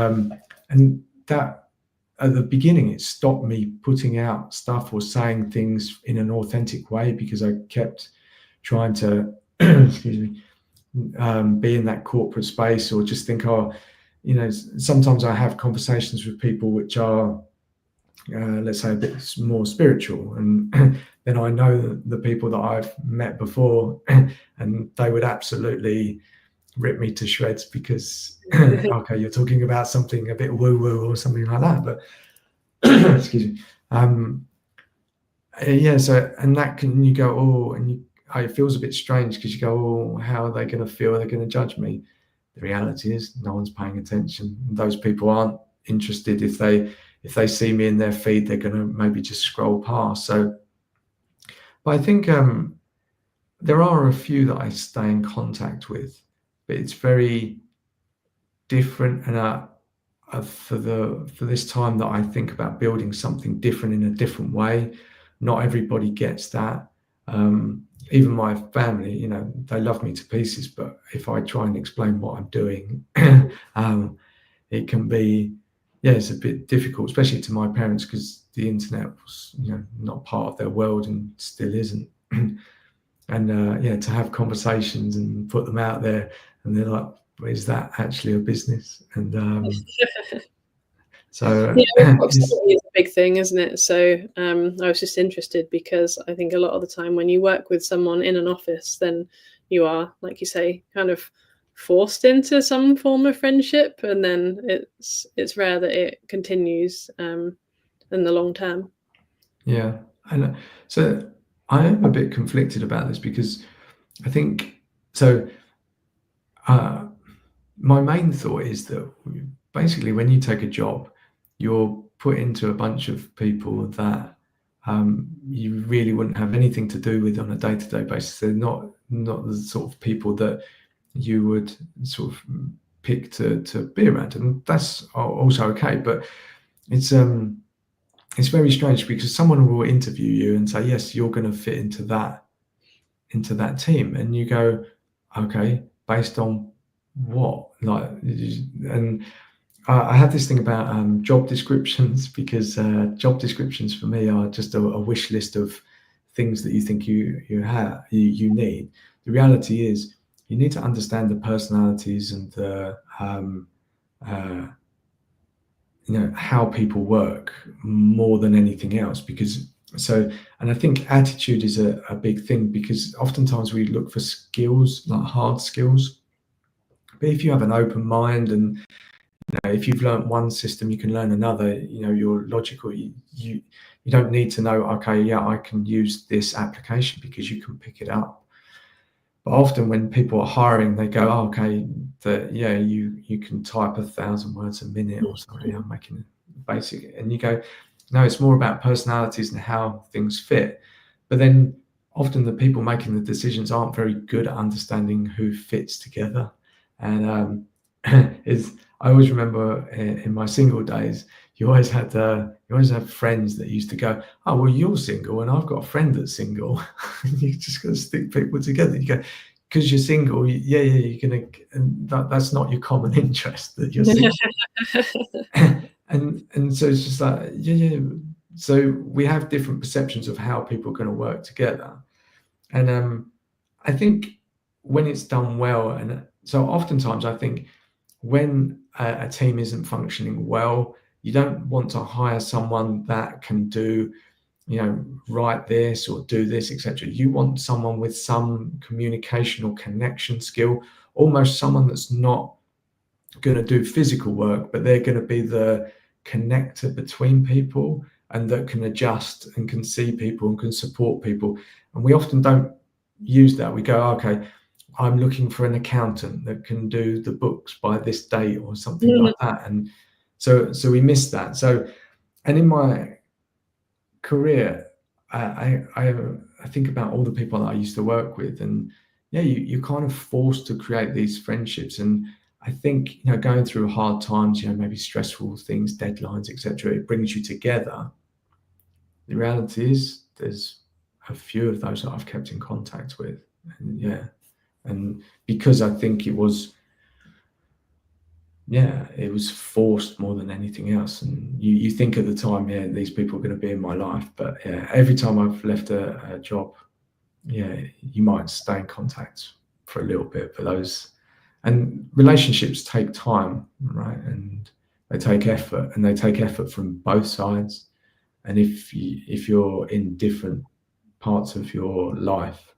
that at the beginning it stopped me putting out stuff or saying things in an authentic way, because I kept trying to excuse me, be in that corporate space, or just think, sometimes I have conversations with people which are let's say a bit more spiritual, and then I know the people that I've met before and they would absolutely rip me to shreds, because okay, you're talking about something a bit woo-woo or something like that, but excuse me. So, and that can, you go, it feels a bit strange, because you go, oh, how are they going to feel? Are they going to judge me? The reality is no one's paying attention. Those people aren't interested. If they see me in their feed, they're going to maybe just scroll past. So, but I think there are a few that I stay in contact with, but it's very different. And for this time that I think about building something different in a different way, not everybody gets that. Even my family, they love me to pieces, but if I try and explain what I'm doing, it can be, yeah, it's a bit difficult, especially to my parents, because the internet was, not part of their world and still isn't. And yeah, to have conversations and put them out there, and they're like, is that actually a business? And so Yeah, well, it's, proximity is a big thing, isn't it? So I was just interested because I think a lot of the time when you work with someone in an office, then you are, like you say, kind of forced into some form of friendship, and then it's rare that it continues in the long term. yeah. And so I am a bit conflicted about this, because I think so. Uh, my main thought is that basically, when you take a job, you're put into a bunch of people that you really wouldn't have anything to do with on a day-to-day basis. They're not the sort of people that you would sort of pick to be around, and that's also okay. But it's it's very strange, because someone will interview you and say, yes, you're going to fit into that team, and you go, okay, based on what? Like, and I have this thing about job descriptions, because job descriptions for me are just a wish list of things that you think you need. The reality is, you need to understand the personalities and the uh, how people work more than anything else. Because so, and I think attitude is a big thing, because oftentimes we look for skills, like hard skills, but if you have an open mind, and if you've learned one system, you can learn another. You're logical. You don't need to know, okay, yeah, I can use this application, because you can pick it up. But often when people are hiring, they go, oh, okay, yeah, you can type 1,000 words a minute or something. I'm making it basic, and you go, no, it's more about personalities and how things fit. But then often the people making the decisions aren't very good at understanding who fits together. And is I always remember in my single days, you always have friends that used to go, oh, well, you're single and I've got a friend that's single. You just got to stick people together. You go, because you're single, yeah, you're gonna, and that's not your common interest, that you're single. And so it's just like, yeah. So we have different perceptions of how people are going to work together. And I think when it's done well, and so oftentimes I think when a team isn't functioning well, you don't want to hire someone that can do, write this or do this, etc. You want someone with some communication or connection skill, almost someone that's not going to do physical work, but they're going to be the connector between people, and that can adjust and can see people and can support people. And we often don't use that. We go, okay, I'm looking for an accountant that can do the books by this date or something like that. And so we miss that. So, and in my career, I think about all the people that I used to work with, and yeah, you're kind of forced to create these friendships. And I think, going through hard times, maybe stressful things, deadlines, etc., it brings you together. The reality is, there's a few of those that I've kept in contact with, and yeah, and because I think it was forced more than anything else. And you think at the time, yeah, these people are going to be in my life, but yeah, every time I've left a job, yeah, you might stay in contact for a little bit, but those, and relationships take time, right? And they take effort, and they take effort from both sides. And if you're in different parts of your life,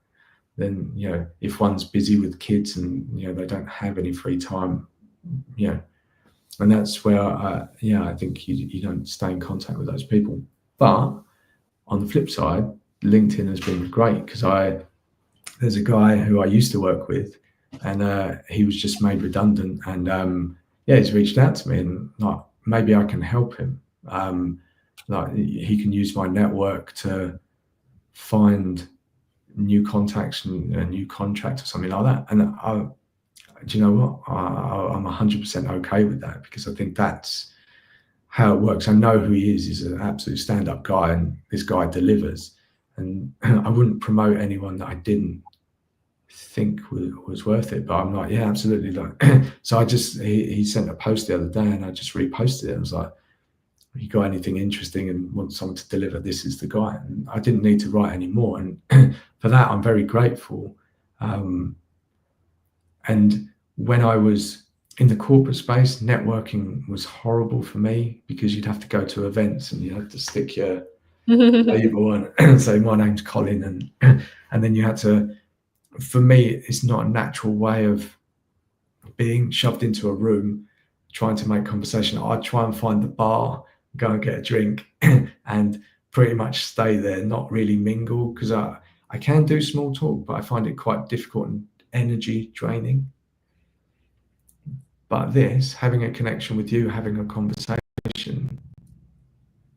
then if one's busy with kids, and they don't have any free time, you know and that's where I think you don't stay in contact with those people. But on the flip side, LinkedIn has been great, because there's a guy who I used to work with, and he was just made redundant, and yeah, he's reached out to me, and like, maybe I can help him. Like, he can use my network to find new contacts and a new contract or something like that. And do you know what? I'm 100% okay with that, because I think that's how it works. I know who he is. He's an absolute stand-up guy, and this guy delivers. And I wouldn't promote anyone that I didn't think was worth it. But I'm like, yeah, absolutely. Like, so he sent a post the other day, and I just reposted it. I was like, if you got anything interesting and want someone to deliver, this is the guy. And I didn't need to write anymore. And for that, I'm very grateful. And when I was in the corporate space, networking was horrible for me, because you'd have to go to events and you had to stick your label and say, my name's Colin. And then you had to, for me, it's not a natural way of being shoved into a room trying to make conversation. I'd try and find the bar, go and get a drink, and pretty much stay there, not really mingle, because I can do small talk, but I find it quite difficult and energy draining. But this, having a connection with you, having a conversation,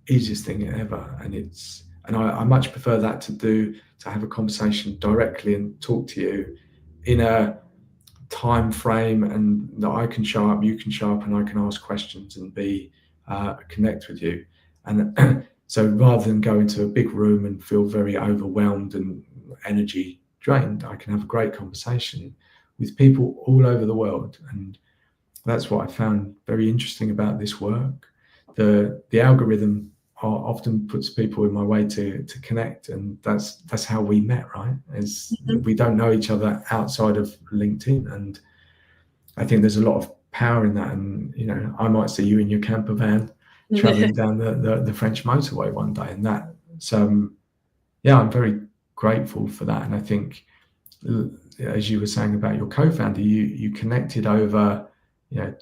easiest thing ever. And I much prefer that to have a conversation directly and talk to you in a time frame, and that I can show up, you can show up, and I can ask questions and connect with you. And so rather than go into a big room and feel very overwhelmed and energy drained, I can have a great conversation with people all over the world. And that's what I found very interesting about this work. The algorithm often puts people in my way to connect, and that's how we met, right? We don't know each other outside of LinkedIn, and I think there's a lot of power in that. And I might see you in your camper van traveling down the French motorway one day, and I'm very grateful for that. And I think, as you were saying about your co-founder, you connected over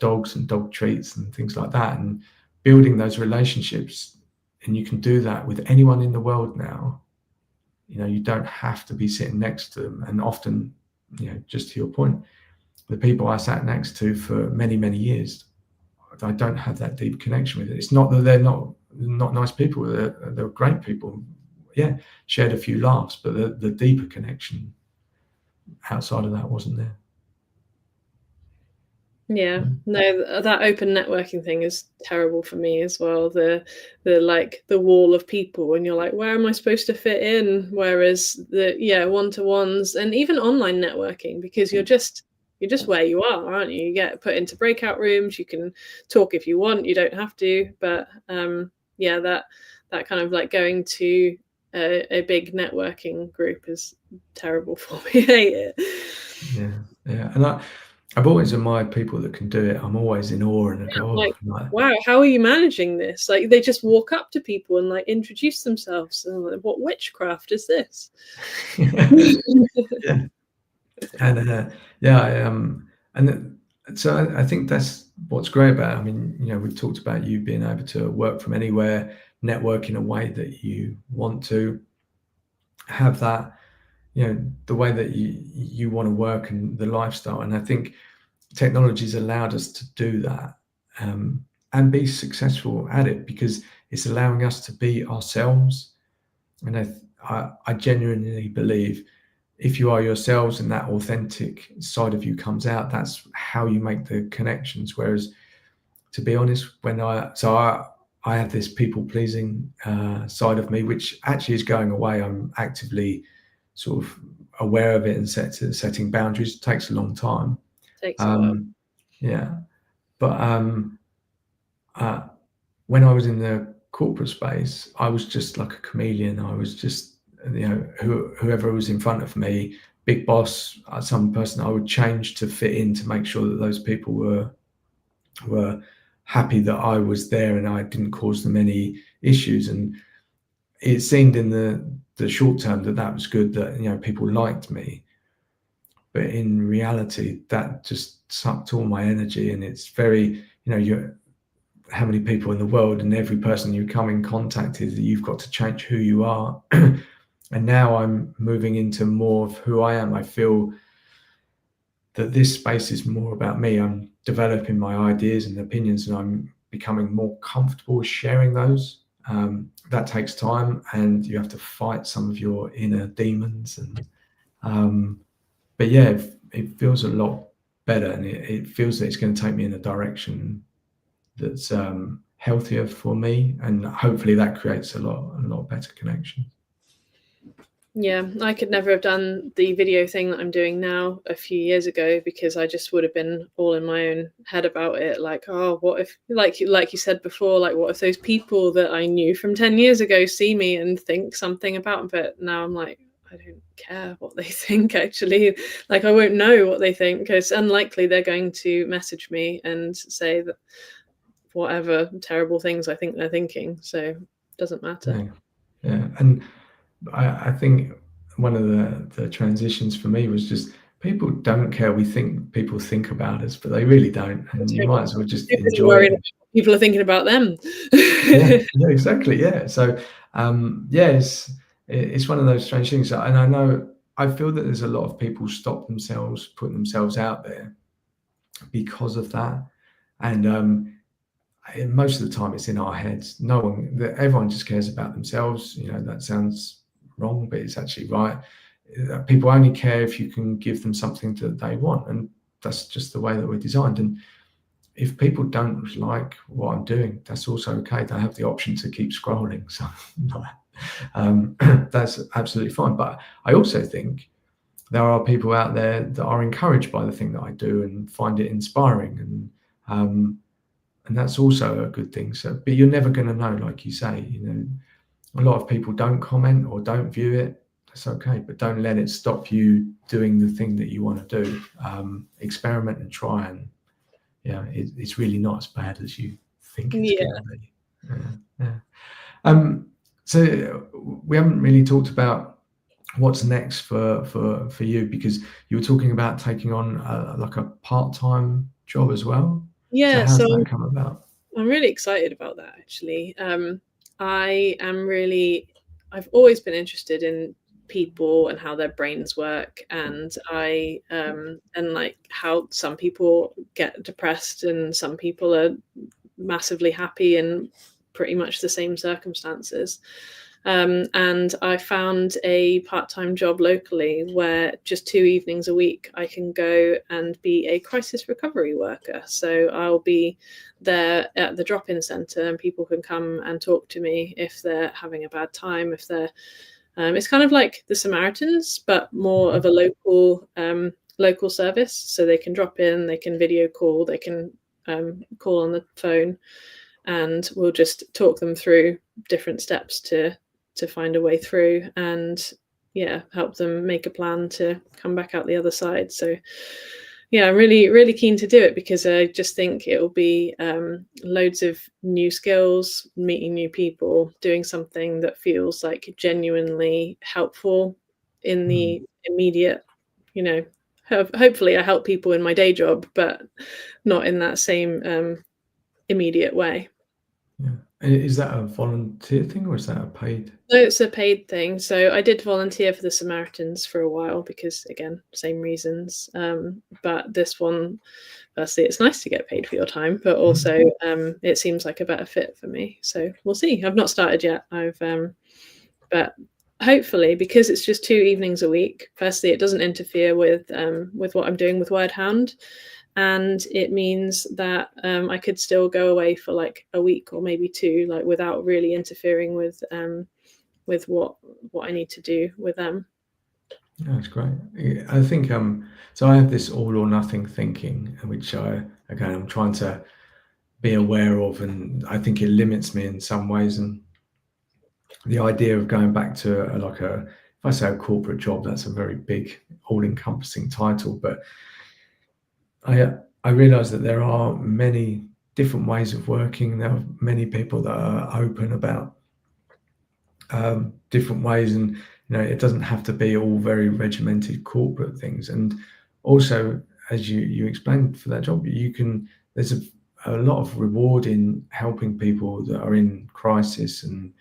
dogs and dog treats and things like that, and building those relationships. And you can do that with anyone in the world now. You don't have to be sitting next to them. And often, just to your point, the people I sat next to for many, many years, I don't have that deep connection with it. It's not that they're not nice people. They're great people. Yeah, shared a few laughs, but the deeper connection outside of that wasn't there. Yeah, no, that open networking thing is terrible for me as well. The wall of people, and you're like, where am I supposed to fit in? Whereas one-to-ones, and even online networking, because you're just where you are, aren't you? You get put into breakout rooms, you can talk if you want, you don't have to. But that kind of like going to a big networking group is terrible for me. I hate it. Yeah. And I've always admired people that can do it. I'm always in awe, and I go, wow, how are you managing this? Like, they just walk up to people and like introduce themselves. And like, what witchcraft is this? Yeah. And so I think that's what's great about it. I mean, we talked about you being able to work from anywhere, network in a way that you want to have that, the way that you want to work, and the lifestyle. And I think technology's allowed us to do that, and be successful at it, because it's allowing us to be ourselves. And I genuinely believe, if you are yourselves and that authentic side of you comes out, that's how you make the connections. Whereas, to be honest, I have this people pleasing side of me, which actually is going away. I'm actively sort of aware of it and setting boundaries. It takes a long time. Takes a while. Yeah. But when I was in the corporate space, I was just like a chameleon. I was just, whoever was in front of me, big boss, some person, I would change to fit in, to make sure that those people were happy that I was there and I didn't cause them any issues. And it seemed in the short term that was good, that people liked me. But in reality, that just sucked all my energy. And it's very, you're how many people in the world, and every person you come in contact is, you've got to change who you are. And now I'm moving into more of who I am. I feel that this space is more about me. I'm developing my ideas and opinions, and I'm becoming more comfortable sharing those. that takes time, and you have to fight some of your inner demons. And but yeah, it feels a lot better, and it feels that it's going to take me in a direction that's healthier for me, and hopefully that creates a lot better connection. Yeah, I could never have done the video thing that I'm doing now a few years ago, because I just would have been all in my own head about it. Like, oh, what if, like you said before, like, what if those people that I knew from 10 years ago see me and think something about them? But now I'm like, I don't care what they think, actually. Like, I won't know what they think. It's unlikely they're going to message me and say that whatever terrible things I think they're thinking. So it doesn't matter. Yeah. And I think one of the transitions for me was just, people don't care. We think people think about us, but they really don't. And you might as well just Nobody's enjoy worried it. about what people are thinking about them. Yeah, exactly. Yeah. So, yeah, it's one of those strange things. And I know, I feel that there's a lot of people stop themselves, putting themselves out there because of that. And most of the time it's in our heads. Everyone just cares about themselves. That sounds wrong, but it's actually right. People only care if you can give them something that they want, and that's just the way that we're designed. And if people don't like what I'm doing, that's also okay. They have the option to keep scrolling. So that's absolutely fine. But I also think there are people out there that are encouraged by the thing that I do and find it inspiring, and that's also a good thing. So, but you're never going to know, like you say. A lot of people don't comment or don't view it. That's okay, but don't let it stop you doing the thing that you want to do. Experiment and try, and it's really not as bad as you think it's Yeah. going to be. Yeah. So we haven't really talked about what's next for you, because you were talking about taking on like a part-time job as well. So Yeah, how's so that come about? I'm really excited about that, actually. I've always been interested in people and how their brains work, and and like how some people get depressed and some people are massively happy in pretty much the same circumstances. And I found a part-time job locally where just 2 evenings a week I can go and be a crisis recovery worker. So I'll be there at the drop-in centre, and people can come and talk to me if they're having a bad time. If they're, it's kind of like the Samaritans, but more of a local service. So they can drop in, they can video call, they can call on the phone, and we'll just talk them through different steps to find a way through, and help them make a plan to come back out the other side. So I'm really keen to do it, because I just think it will be loads of new skills, meeting new people, doing something that feels like genuinely helpful in the immediate. Hopefully I help people in my day job, but not in that same immediate way. Yeah. Is that a volunteer thing, or is that a paid? No, it's a paid thing. So I did volunteer for the Samaritans for a while because, again, same reasons. But this one, firstly, it's nice to get paid for your time, but also it seems like a better fit for me. So we'll see. I've not started yet. But hopefully, because it's just 2 evenings a week. Firstly, it doesn't interfere with what I'm doing with Wordhound. And it means that I could still go away for like a week or maybe two, like without really interfering with what I need to do with them. Yeah, that's great. I think so I have this all or nothing thinking, which I'm trying to be aware of, and I think it limits me in some ways. And the idea of going back to if I say a corporate job, that's a very big, all-encompassing title, but I realize that there are many different ways of working. There are many people that are open about different ways, and it doesn't have to be all very regimented corporate things. And also, as you explained, for that job, there's a lot of reward in helping people that are in crisis and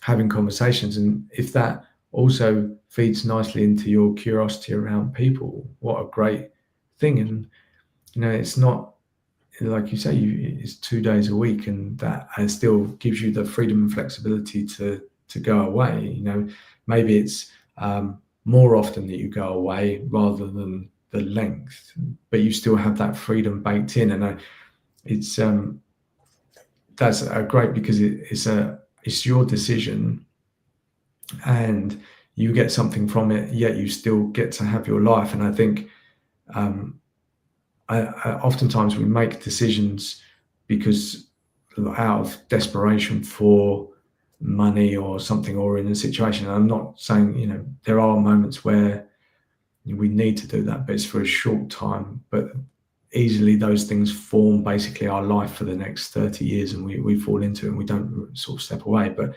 having conversations. And if that also feeds nicely into your curiosity around people, what a great thing. And it's not like you say, it's 2 days a week, and that still gives you the freedom and flexibility to go away. You know, maybe it's more often that you go away rather than the length, but you still have that freedom baked in. And it's that's great, because it's your decision, and you get something from it, yet you still get to have your life. And I think um, oftentimes we make decisions because out of desperation for money or something, or in a situation. And I'm not saying, you know, there are moments where we need to do that, but it's for a short time. But easily those things form basically our life for the next 30 years, and we fall into it and we don't sort of step away. But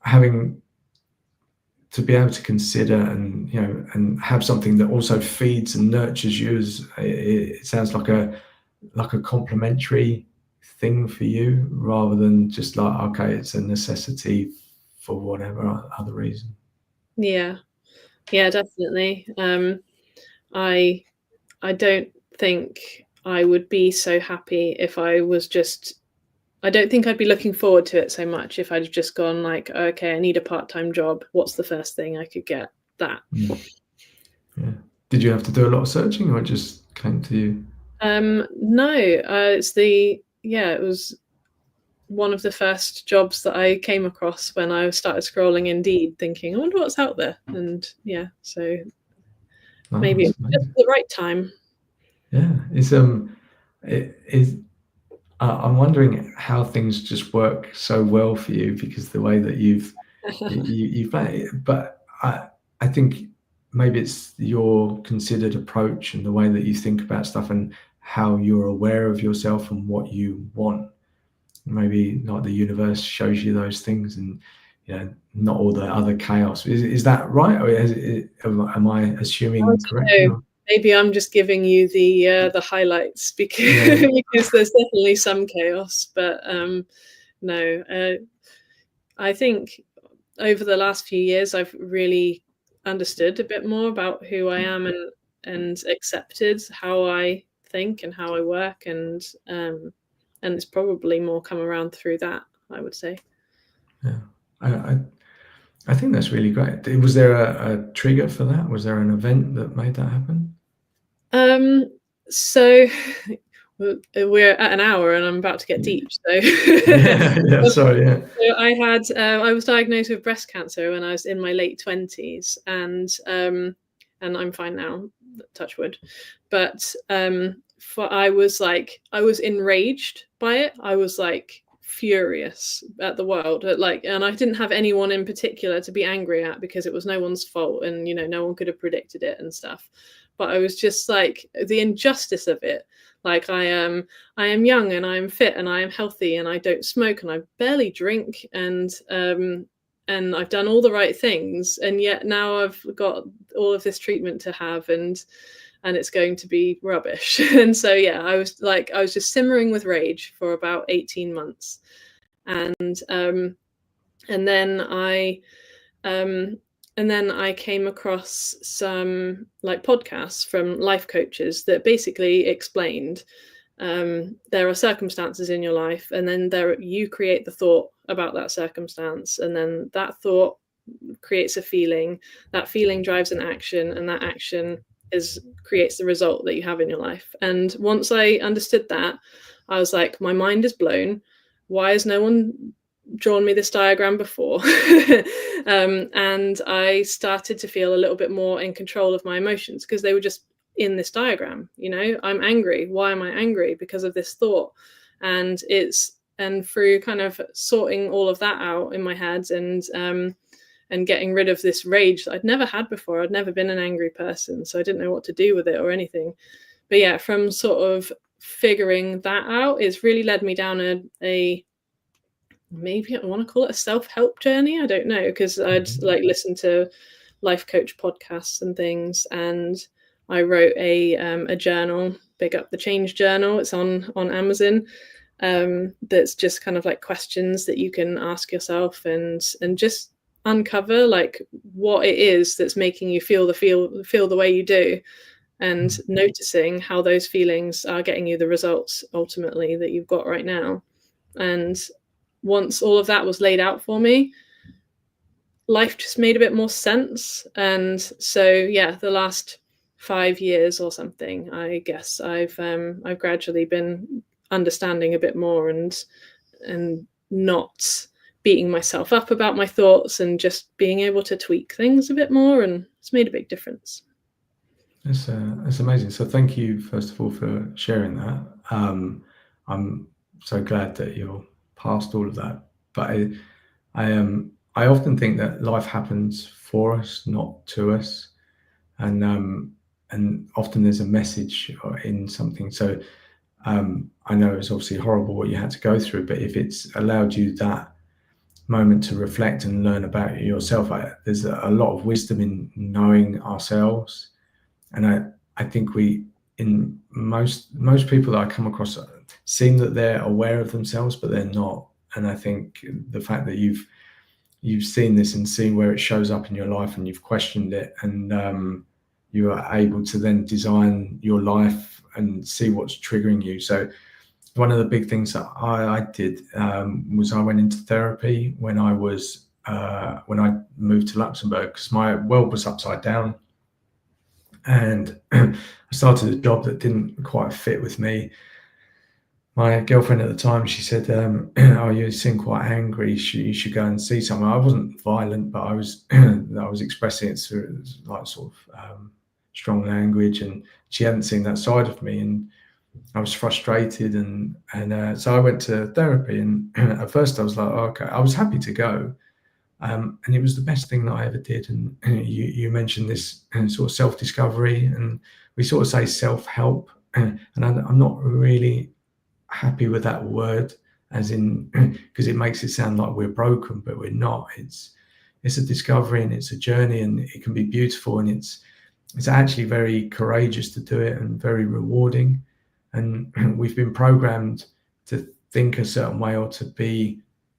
having to be able to consider, and you know, and have something that also feeds and nurtures you, it sounds like a complementary thing for you, rather than just like, okay, it's a necessity for whatever other reason. Yeah, definitely. I I don't think I would be so happy if I was just. I don't think I'd be looking forward to it so much if I'd just gone like, okay, I need a part-time job. What's the first thing I could get? That. Yeah. Did you have to do a lot of searching, or it just came to you? No, it was one of the first jobs that I came across when I started scrolling Indeed, thinking, I wonder what's out there. And yeah, so maybe Nice, it was just the right time. yeah. It is. I'm wondering how things just work so well for you, because the way that you've played it. But I think maybe it's your considered approach, and the way that you think about stuff, and how you're aware of yourself and what you want. Maybe not the universe shows you those things, and you know, not all the other chaos. Is that right, or am I I assuming don't correctly? know. Or? Maybe I'm just giving you the highlights because Yeah, because there's definitely some chaos, but no, I think over the last few years I've really understood a bit more about who I am, and accepted how I think and how I work, and it's probably more come around through that, I would say. yeah. I, I think that's really great. Was there a trigger for that? Was there an event that made that happen? Um, so we're at an hour and I'm about to get deep. So, Yeah, yeah. Sorry, yeah. so I was diagnosed with breast cancer when I was in my late 20s, and I'm fine now, touch wood. But I was enraged by it. I was like furious at the world, and I didn't have anyone in particular to be angry at because it was no one's fault, and you know, no one could have predicted it and stuff. But I was just like, the injustice of it. Like, I am young and I am fit and I am healthy and I don't smoke and I barely drink, and I've done all the right things, and yet now I've got all of this treatment to have, and it's going to be rubbish. And so yeah, I was just simmering with rage for about 18 months, and and then I um, and then I came across some like podcasts from life coaches that basically explained, there are circumstances in your life, and then you create the thought about that circumstance, and then that thought creates a feeling. That feeling drives an action, and that action creates the result that you have in your life. And once I understood that, I was like, my mind is blown. Why has no one drawn me this diagram before? And I started to feel a little bit more in control of my emotions, because they were just in this diagram. You know, I'm angry. Why am I angry? Because of this thought. And through kind of sorting all of that out in my head, and getting rid of this rage that I'd never had before. I'd never been an angry person, so I didn't know what to do with it or anything. But yeah, from sort of figuring that out, it's really led me down a maybe I want to call it a self-help journey. I don't know, because I'd like listened to life coach podcasts and things, and I wrote a journal, Big Up the Change journal. It's on Amazon. That's just kind of like questions that you can ask yourself, and just uncover like what it is that's making you feel the way you do, and noticing how those feelings are getting you the results ultimately that you've got right now. And once all of that was laid out for me, life just made a bit more sense. And so, yeah, the last 5 years or something, I guess I've gradually been understanding a bit more and not beating myself up about my thoughts and just being able to tweak things a bit more, and it's made a big difference. That's amazing. So thank you, first of all, for sharing that. I'm so glad that you're past all of that. But I often think that life happens for us, not to us, and often there's a message in something. So I know it's obviously horrible what you had to go through, but if it's allowed you that moment to reflect and learn about yourself, there's a lot of wisdom in knowing ourselves. And I think in most people that I come across seem that they're aware of themselves, but they're not. And I think the fact that you've seen this and seen where it shows up in your life, and you've questioned it, and you are able to then design your life and see what's triggering you. So one of the big things that I did was I went into therapy when I moved to Luxembourg, because my world was upside down. And I started a job that didn't quite fit with me. My girlfriend at the time, she said, "Oh, you seem quite angry. You should go and see someone." I wasn't violent, but I was expressing it through like sort of strong language, and she hadn't seen that side of me, and I was frustrated, and so I went to therapy. And at first, I was like, oh, "Okay," I was happy to go. And it was the best thing that I ever did. And you mentioned this sort of self-discovery, and we sort of say self-help, and I'm not really happy with that word, as in because it makes it sound like we're broken, but we're not. It's a discovery, and it's a journey, and it can be beautiful, and it's actually very courageous to do it, and very rewarding. And we've been programmed to think a certain way, or to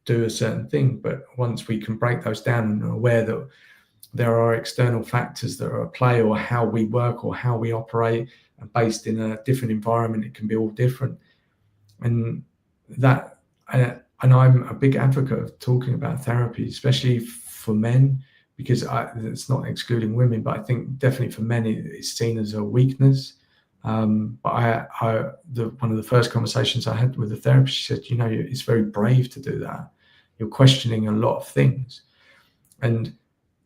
do a certain thing. But once we can break those down and are aware that there are external factors that are at play, or how we work or how we operate, and based in a different environment, it can be all different. And that, and I'm a big advocate of talking about therapy, especially for men, because it's not excluding women, but I think definitely for men it's seen as a weakness. But one of the first conversations I had with the therapist, she said, it's very brave to do that. You're questioning a lot of things. And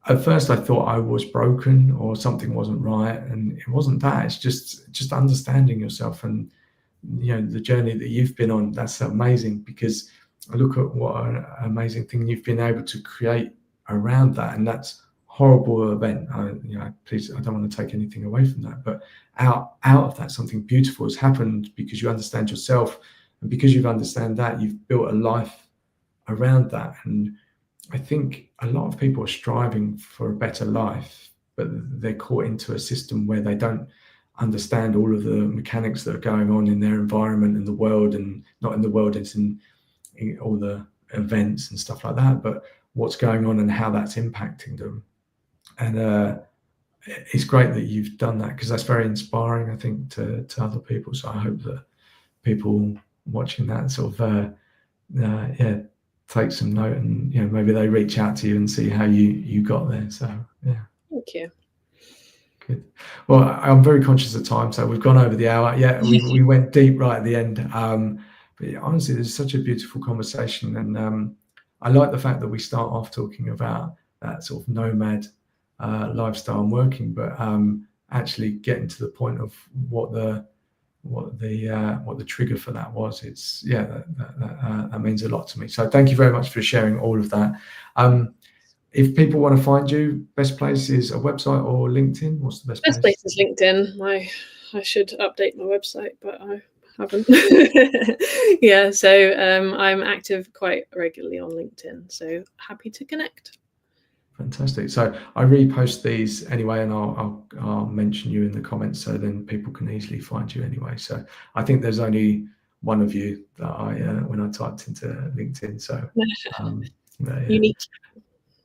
at first I thought I was broken, or something wasn't right, and it wasn't that. It's just understanding yourself, and the journey that you've been on. That's amazing, because I look at what an amazing thing you've been able to create around that. And that's horrible event. Please, I don't want to take anything away from that, but out of that, something beautiful has happened, because you understand yourself, and because you've understand that, you've built a life around that. And I think a lot of people are striving for a better life, but they're caught into a system where they don't understand all of the mechanics that are going on in their environment and the world, and not in the world, it's in all the events and stuff like that, but what's going on and how that's impacting them. And it's great that you've done that, because that's very inspiring, I think, to other people. So I hope that people watching that sort of take some note, and maybe they reach out to you and see how you got there. So yeah. Thank you. Good. Well, I'm very conscious of time, so we've gone over the hour. Yeah, we went deep right at the end. But honestly, there's such a beautiful conversation, and I like the fact that we start off talking about that sort of nomad lifestyle and working, but actually getting to the point of what the trigger for that was. That means a lot to me. So thank you very much for sharing all of that. If people want to find you, best place is a website or LinkedIn? What's the best place? Best place is LinkedIn. I should update my website, but I haven't. Yeah, so I'm active quite regularly on LinkedIn, so happy to connect. Fantastic. So I repost these anyway, and I'll mention you in the comments, so then people can easily find you anyway. So I think there's only one of you that when I typed into LinkedIn. So Unique.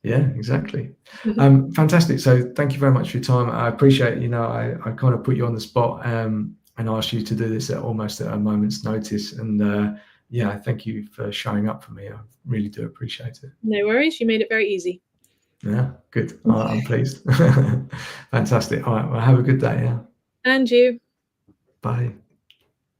Yeah, exactly. Fantastic. So thank you very much for your time. I appreciate, I kind of put you on the spot and asked you to do this at almost at a moment's notice. And yeah, thank you for showing up for me. I really do appreciate it. No worries. You made it very easy. Yeah, good. I'm pleased. Fantastic. All right. Well, have a good day. Yeah. And you. Bye.